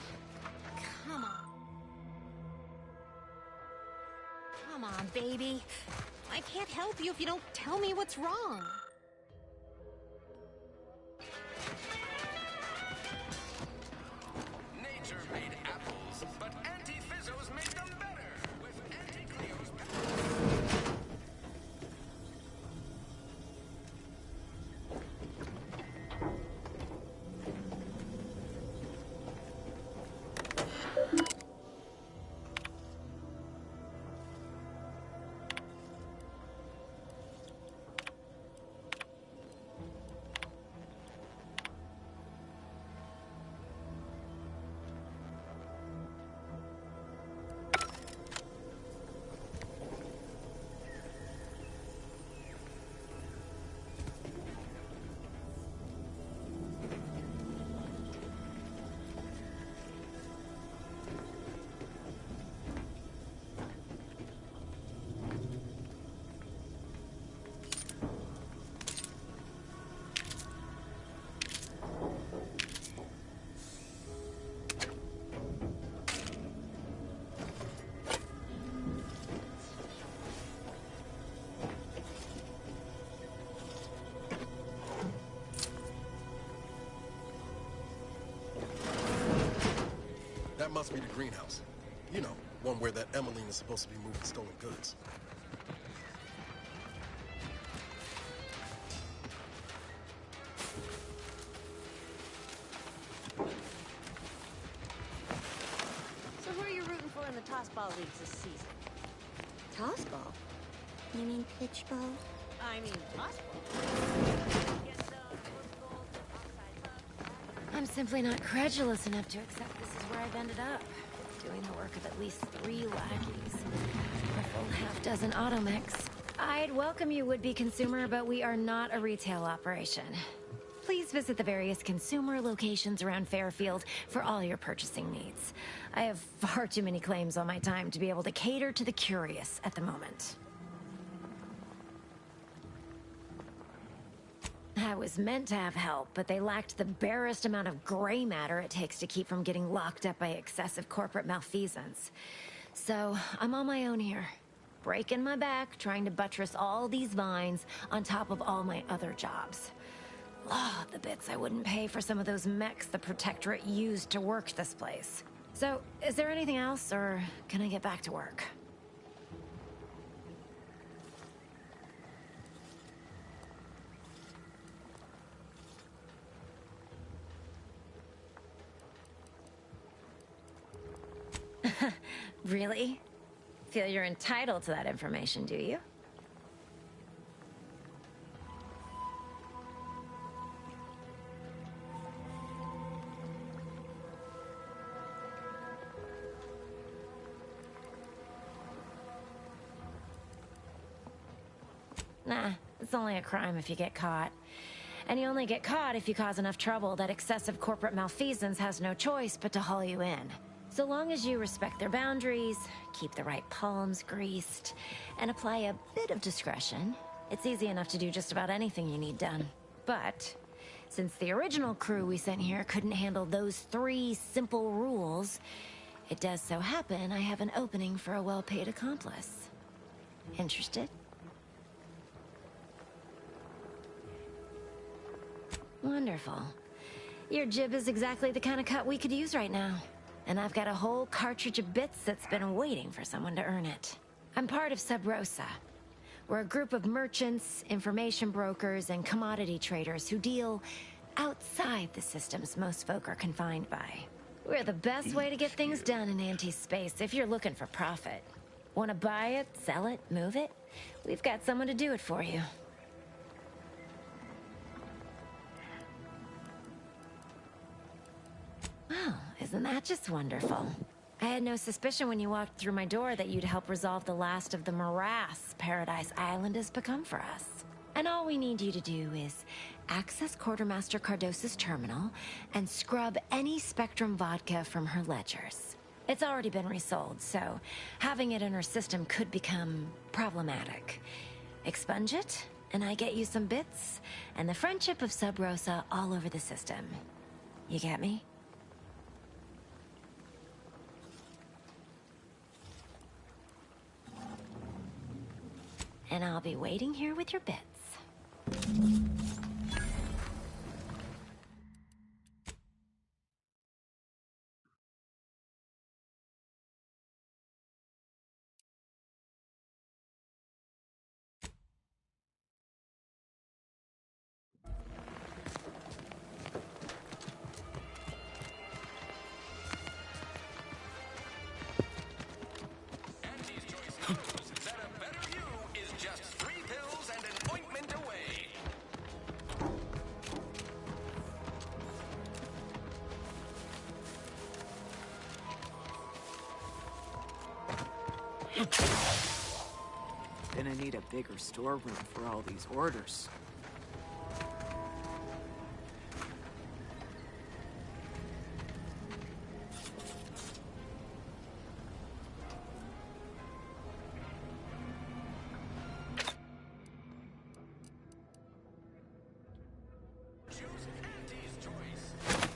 Come on. Come on, baby. I can't help you if you don't tell me what's wrong. Nature made apples, but anti-fizzos made them better. With anti-Cleo's That must be the greenhouse. You know, one where that Emmeline is supposed to be moving stolen goods. So who are you rooting for in the tossball leagues this season? Tossball? You mean pitchball? I mean tossball. I'm simply not credulous enough to accept this is where I've ended up. Doing the work of at least 3 lackeys. A full half-dozen automechs. I'd welcome you, would-be consumer, but we are not a retail operation. Please visit the various consumer locations around Fairfield for all your purchasing needs. I have far too many claims on my time to be able to cater to the curious at the moment. I was meant to have help, but they lacked the barest amount of gray matter it takes to keep from getting locked up by excessive corporate malfeasance. So, I'm on my own here. Breaking my back, trying to buttress all these vines on top of all my other jobs. Oh, the bits I wouldn't pay for some of those mechs the Protectorate used to work this place. So, is there anything else, or can I get back to work? Really? Feel you're entitled to that information, do you? Nah, it's only a crime if you get caught. And you only get caught if you cause enough trouble that excessive corporate malfeasance has no choice but to haul you in. So long as you respect their boundaries, keep the right palms greased, and apply a bit of discretion, it's easy enough to do just about anything you need done. But Since the original crew we sent here couldn't handle those 3 simple rules, it does so happen I have an opening for a well-paid accomplice. Interested? Wonderful. Your jib is exactly the kind of cut we could use right now. And I've got a whole cartridge of bits that's been waiting for someone to earn it. I'm part of Sub Rosa. We're a group of merchants, information brokers, and commodity traders who deal outside the systems most folk are confined by. We're the best way to get things done in anti-space if you're looking for profit. Want to buy it, sell it, move it? We've got someone to do it for you. Well, isn't that just wonderful? I had no suspicion when you walked through my door that you'd help resolve the last of the morass Paradise Island has become for us. And all we need you to do is access Quartermaster Cardos's terminal and scrub any Spectrum vodka from her ledgers. It's already been resold, so having it in her system could become problematic. Expunge it, and I get you some bits, and the friendship of Sub Rosa all over the system. You get me? And I'll be waiting here with your bits. Gonna need a bigger storeroom for all these orders.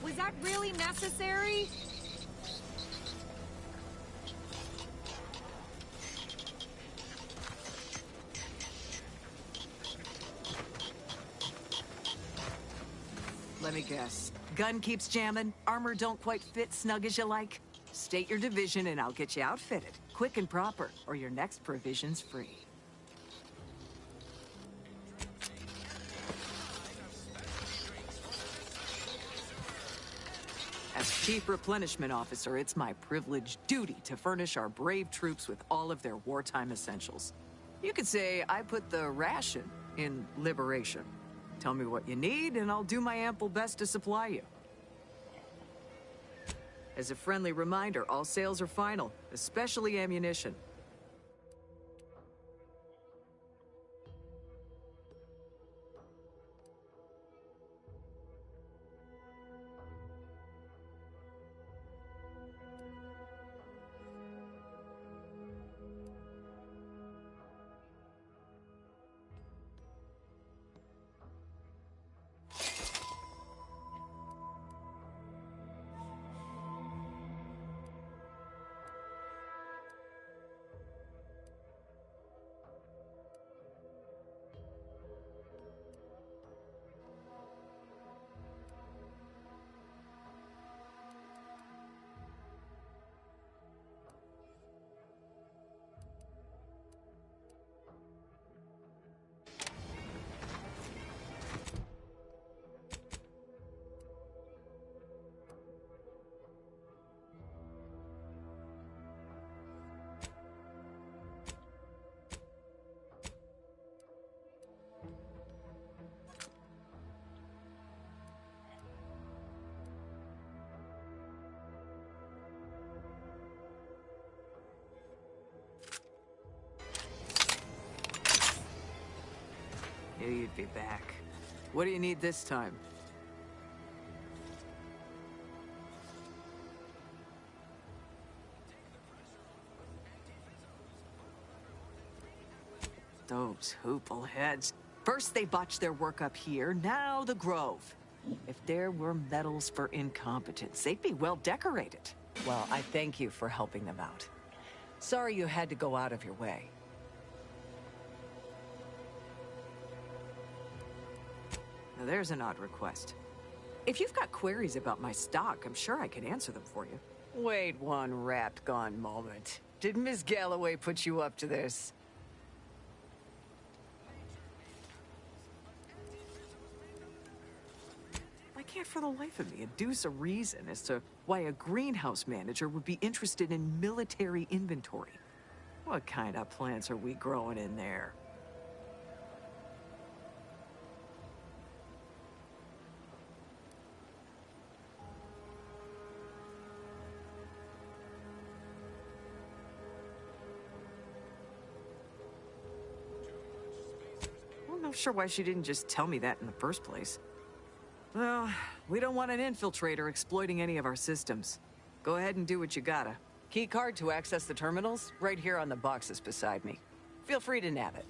Was that really necessary? Let me guess. Gun keeps jamming, armor don't quite fit snug as you like. State your division and I'll get you outfitted. Quick and proper, or your next provision's free. As Chief Replenishment Officer, it's my privileged duty to furnish our brave troops with all of their wartime essentials. You could say I put the ration in liberation. Tell me what you need, and I'll do my ample best to supply you. As a friendly reminder, all sales are final, especially ammunition. Knew you'd be back. What do you need this time? Those hoople heads. First they botched their work up here, now the Grove. If there were medals for incompetence, they'd be well decorated. Well, I thank you for helping them out. Sorry you had to go out of your way. Now there's an odd request. If you've got queries about my stock, I'm sure I can answer them for you. Wait one rapt gone moment. Did Miss Galloway put you up to this? I can't for the life of me adduce a reason as to why a greenhouse manager would be interested in military inventory. What kind of plants are we growing in there? I'm not sure why she didn't just tell me that in the first place. Well, we don't want an infiltrator exploiting any of our systems. Go ahead and do what you gotta. Key card to access the terminals, right here on the boxes beside me. Feel free to nab it.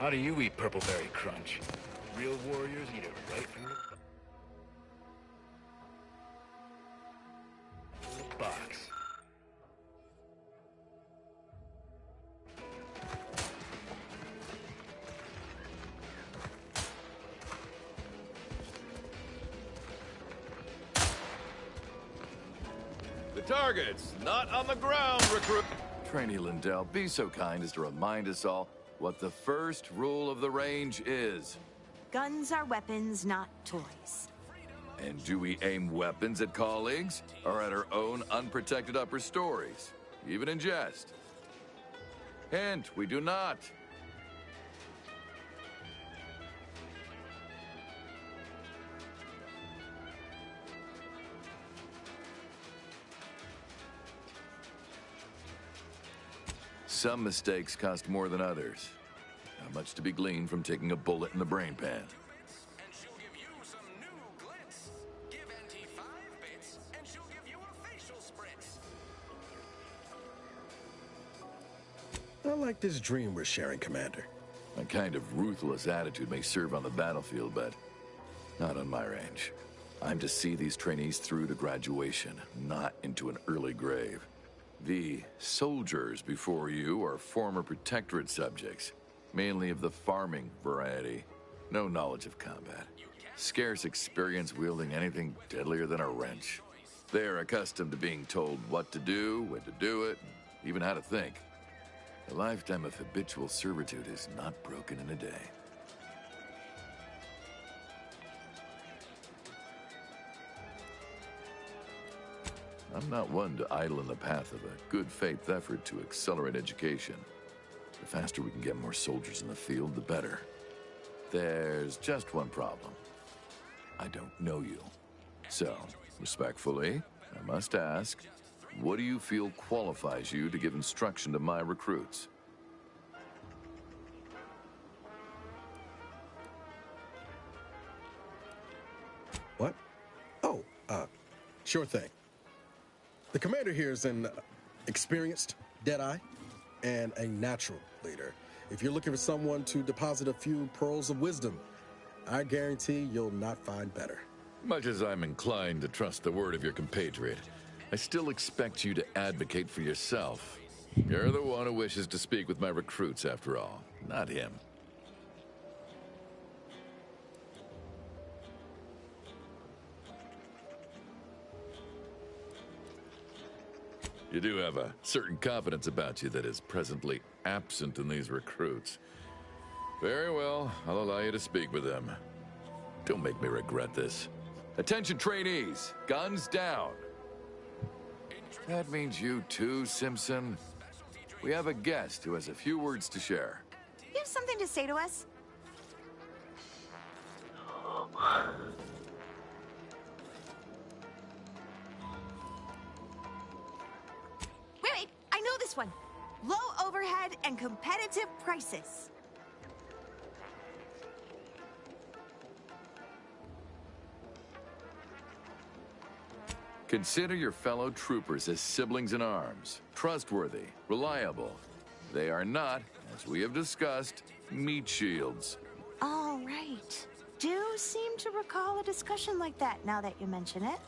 How do you eat Purpleberry Crunch? Real warriors eat it right from the box. The target's not on the ground, recruit. Trainee Lindell, be so kind as to remind us all what the first rule of the range is. Guns are weapons, not toys. And do we aim weapons at colleagues or at our own unprotected upper stories, even in jest? Hint, we do not. Some mistakes cost more than others. Not much to be gleaned from taking a bullet in the brain pan. I like this dream we're sharing, Commander. A kind of ruthless attitude may serve on the battlefield, but not on my range. I'm to see these trainees through to graduation, not into an early grave. The soldiers before you are former Protectorate subjects, mainly of the farming variety. No knowledge of combat. Scarce experience wielding anything deadlier than a wrench. They are accustomed to being told what to do, when to do it, even how to think. A lifetime of habitual servitude is not broken in a day. I'm not one to idle in the path of a good faith effort to accelerate education. The faster we can get more soldiers in the field, the better. There's just one problem. I don't know you. So, respectfully, I must ask, what do you feel qualifies you to give instruction to my recruits? What? Oh, sure thing. The commander here is an experienced Deadeye and a natural leader. If you're looking for someone to deposit a few pearls of wisdom, I guarantee you'll not find better. Much as I'm inclined to trust the word of your compatriot, I still expect you to advocate for yourself. You're the one who wishes to speak with my recruits, after all, not him. You do have a certain confidence about you that is presently absent in these recruits. Very well, I'll allow you to speak with them. Don't make me regret this. Attention trainees, guns down. That means you too, Simpson. We have a guest who has a few words to share. You have something to say to us? Wait, I know this one. Low overhead and competitive prices. Consider your fellow troopers as siblings in arms, trustworthy, reliable. They are not, as we have discussed, meat shields. All right. Do seem to recall a discussion like that now that you mention it.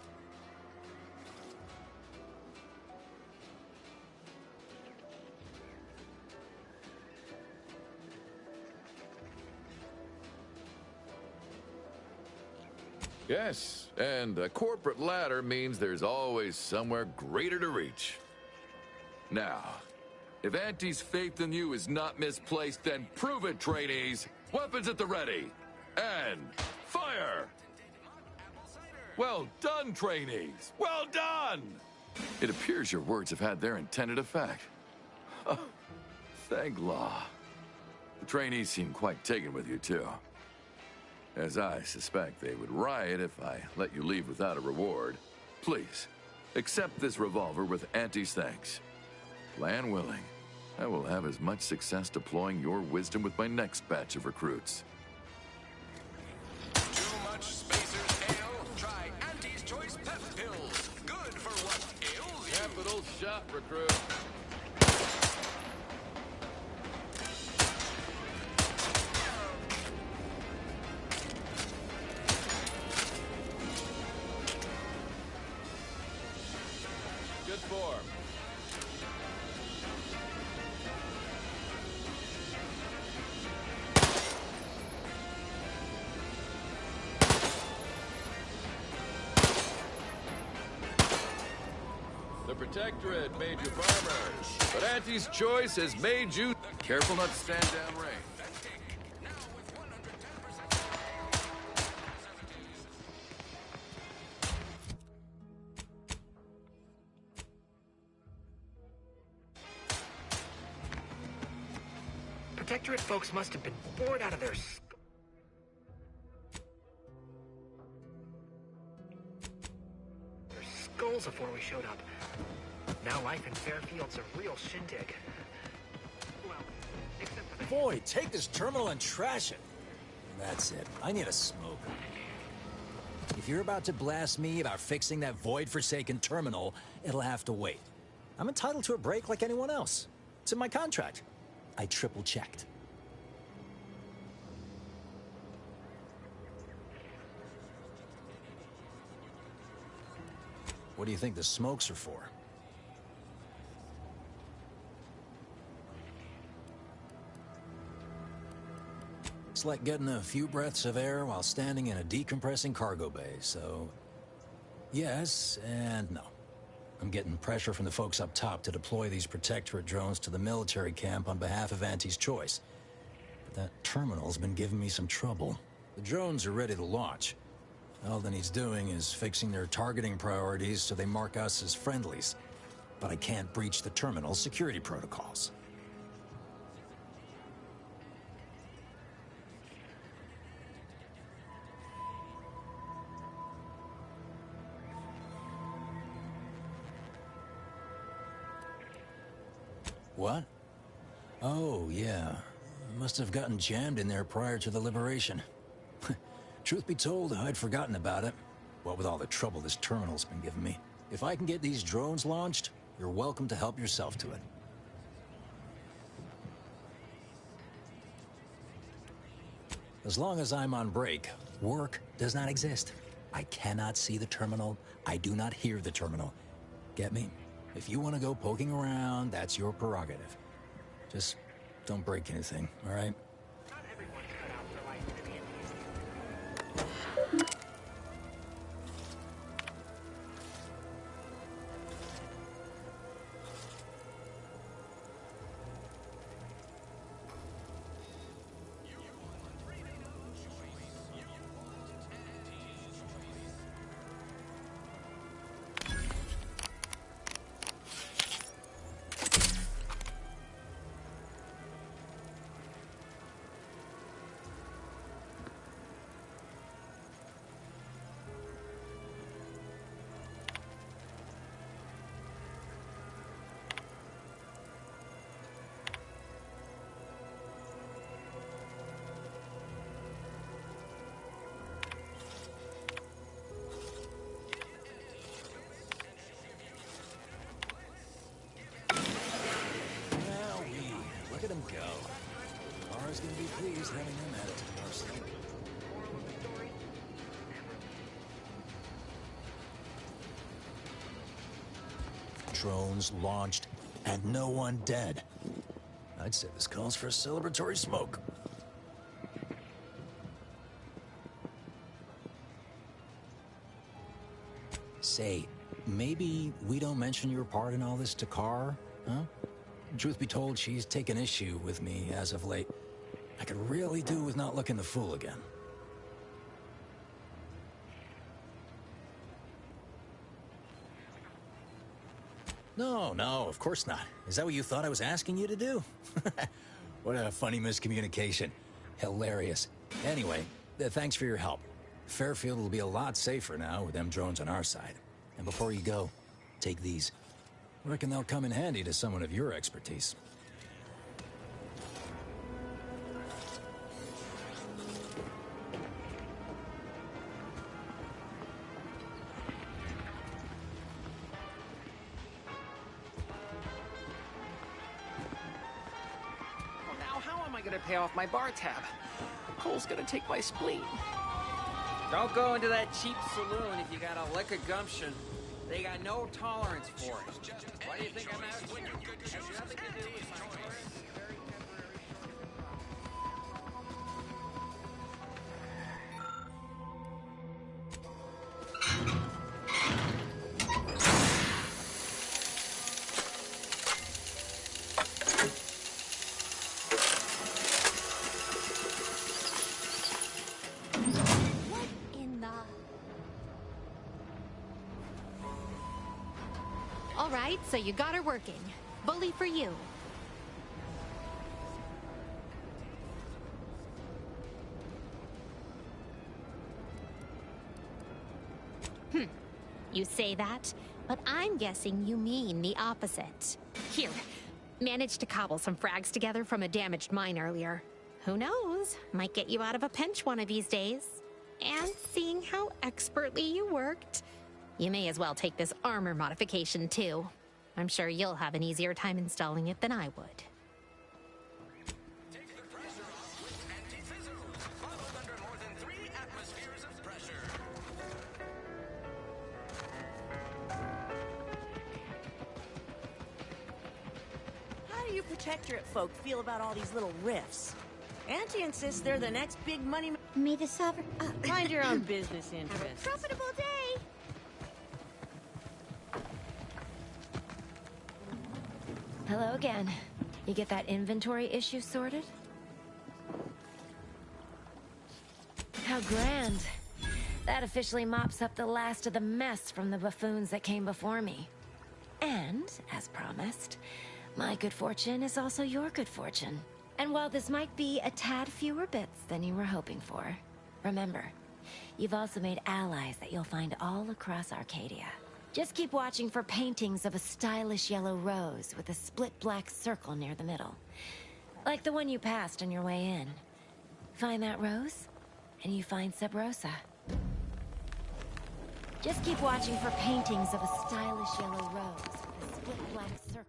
Yes, and a corporate ladder means there's always somewhere greater to reach. Now, if Auntie's faith in you is not misplaced, then prove it, trainees! Weapons at the ready! And fire! Well done, trainees! Well done! It appears your words have had their intended effect. Oh, thank law. The trainees seem quite taken with you, too. As I suspect they would riot if I let you leave without a reward. Please, accept this revolver with Auntie's thanks. Plan willing, I will have as much success deploying your wisdom with my next batch of recruits. Too much Spacer's Ale? Try Auntie's Choice Pep Pills. Good for what ails you. Capital shot, recruit. Protectorate made you farmers, but Auntie's Choice has made you... Careful not to stand down rain. Protectorate folks must have been bored out of their skulls before we showed up. Now life in Fairfield's a real shindig. Well, except for the... Void, take this terminal and trash it. That's it. I need a smoke. If you're about to blast me about fixing that void-forsaken terminal, it'll have to wait. I'm entitled to a break like anyone else. It's in my contract. I triple-checked. What do you think the smokes are for? It's like getting a few breaths of air while standing in a decompressing cargo bay, so... yes and no. I'm getting pressure from the folks up top to deploy these Protectorate drones to the military camp on behalf of Auntie's Choice. But that terminal's been giving me some trouble. The drones are ready to launch. All that he's doing is fixing their targeting priorities so they mark us as friendlies. But I can't breach the terminal's security protocols. What? Oh, yeah. Must have gotten jammed in there prior to the liberation. Truth be told, I'd forgotten about it. What with all the trouble this terminal's been giving me. If I can get these drones launched, you're welcome to help yourself to it. As long as I'm on break, work does not exist. I cannot see the terminal. I do not hear the terminal. Get me? If you want to go poking around, that's your prerogative. Just don't break anything, all right? Look at him go. Mara's gonna be pleased having him added to the arsenal. Drones launched, and no one dead. I'd say this calls for a celebratory smoke. Say, maybe we don't mention your part in all this to Carr, huh? Truth be told, she's taken issue with me as of late. I could really do with not looking the fool again. No, of course not. Is that what you thought I was asking you to do? What a funny miscommunication. Hilarious. Anyway, thanks for your help. Fairfield will be a lot safer now with them drones on our side. And before you go, take these. Reckon they'll come in handy to someone of your expertise. Well, now how am I gonna pay off my bar tab? Cole's gonna take my spleen. Don't go into that cheap saloon if you got a lick of gumption. They got no tolerance for it. Why do you think I'm asking? Has nothing to do with my tolerance. Very right, so you got her working. Bully for you. You say that, but I'm guessing you mean the opposite. Here, managed to cobble some frags together from a damaged mine earlier. Who knows? Might get you out of a pinch one of these days. And seeing how expertly you worked, you may as well take this armor modification too. I'm sure you'll have an easier time installing it than I would. How do you protectorate folk feel about all these little rifts? Auntie insists they're the next big money. May the sovereign. Mind your own business interests. Profitable day! Hello again. You get that inventory issue sorted? How grand. That officially mops up the last of the mess from the buffoons that came before me. And, as promised, my good fortune is also your good fortune. And while this might be a tad fewer bits than you were hoping for, remember, you've also made allies that you'll find all across Arcadia. Just keep watching for paintings of a stylish yellow rose with a split black circle near the middle. Like the one you passed on your way in. Find that rose, and you find Sub Rosa. Just keep watching for paintings of a stylish yellow rose with a split black circle.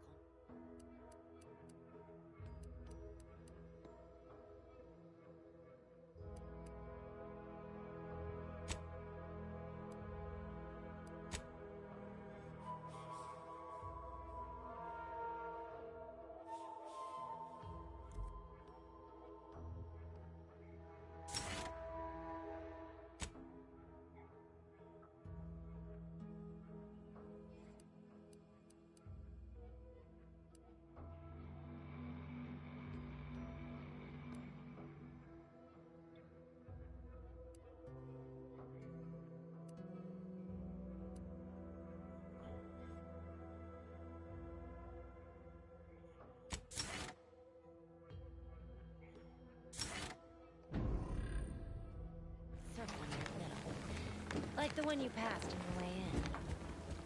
Like the one you passed on your way in.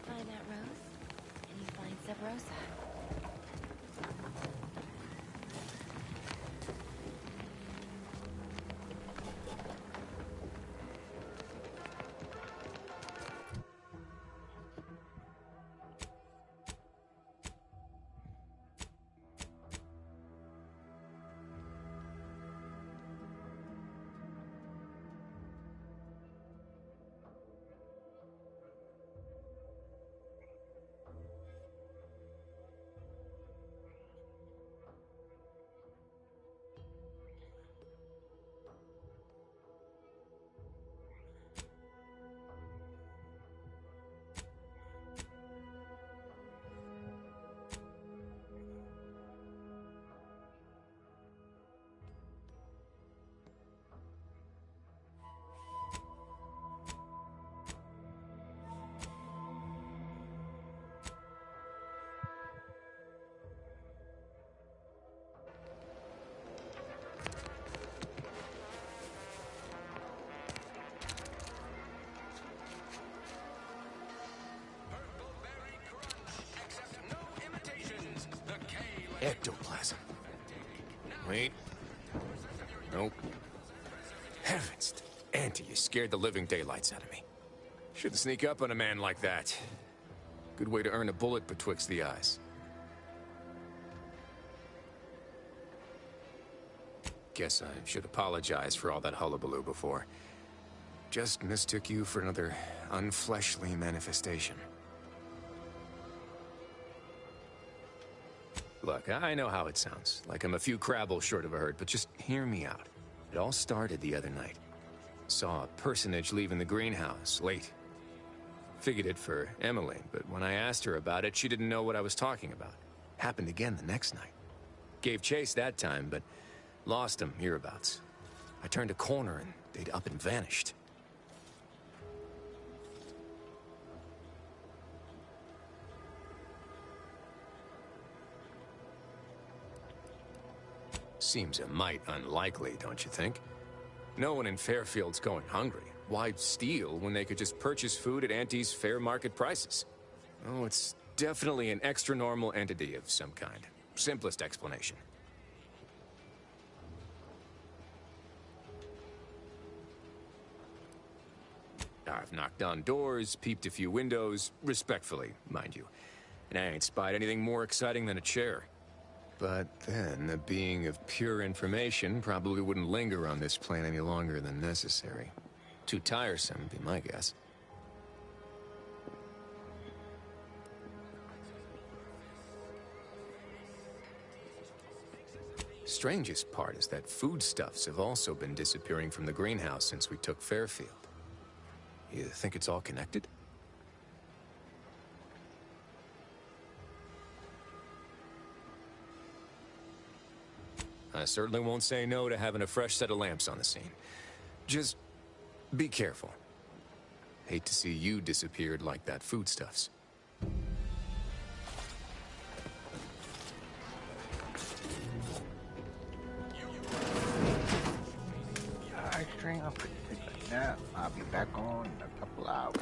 Find that rose, and you find Sub Rosa. Ectoplasm. Wait. Nope. Heavens. Auntie, you scared the living daylights out of me. Shouldn't sneak up on a man like that. Good way to earn a bullet betwixt the eyes. Guess I should apologize for all that hullabaloo before. Just mistook you for another unfleshly manifestation. Look, I know how it sounds, like I'm a few crabbles short of a hurt, but just hear me out. It all started the other night. Saw a personage leaving the greenhouse, late. Figured it for Emily, but when I asked her about it, she didn't know what I was talking about. Happened again the next night. Gave chase that time, but lost him hereabouts. I turned a corner and they'd up and vanished. Seems a mite unlikely, don't you think? No one in Fairfield's going hungry. Why steal when they could just purchase food at Auntie's fair market prices? Oh, it's definitely an extra-normal entity of some kind. Simplest explanation. I've knocked on doors, peeped a few windows, respectfully, mind you. And I ain't spied anything more exciting than a chair. But then, a being of pure information probably wouldn't linger on this plane any longer than necessary. Too tiresome, would be my guess. Strangest part is that foodstuffs have also been disappearing from the greenhouse since we took Fairfield. You think it's all connected? I certainly won't say no to having a fresh set of lamps on the scene. Just be careful. Hate to see you disappeared like that foodstuffs. Alright, string, I'm gonna take a nap. I'll be back on in a couple hours.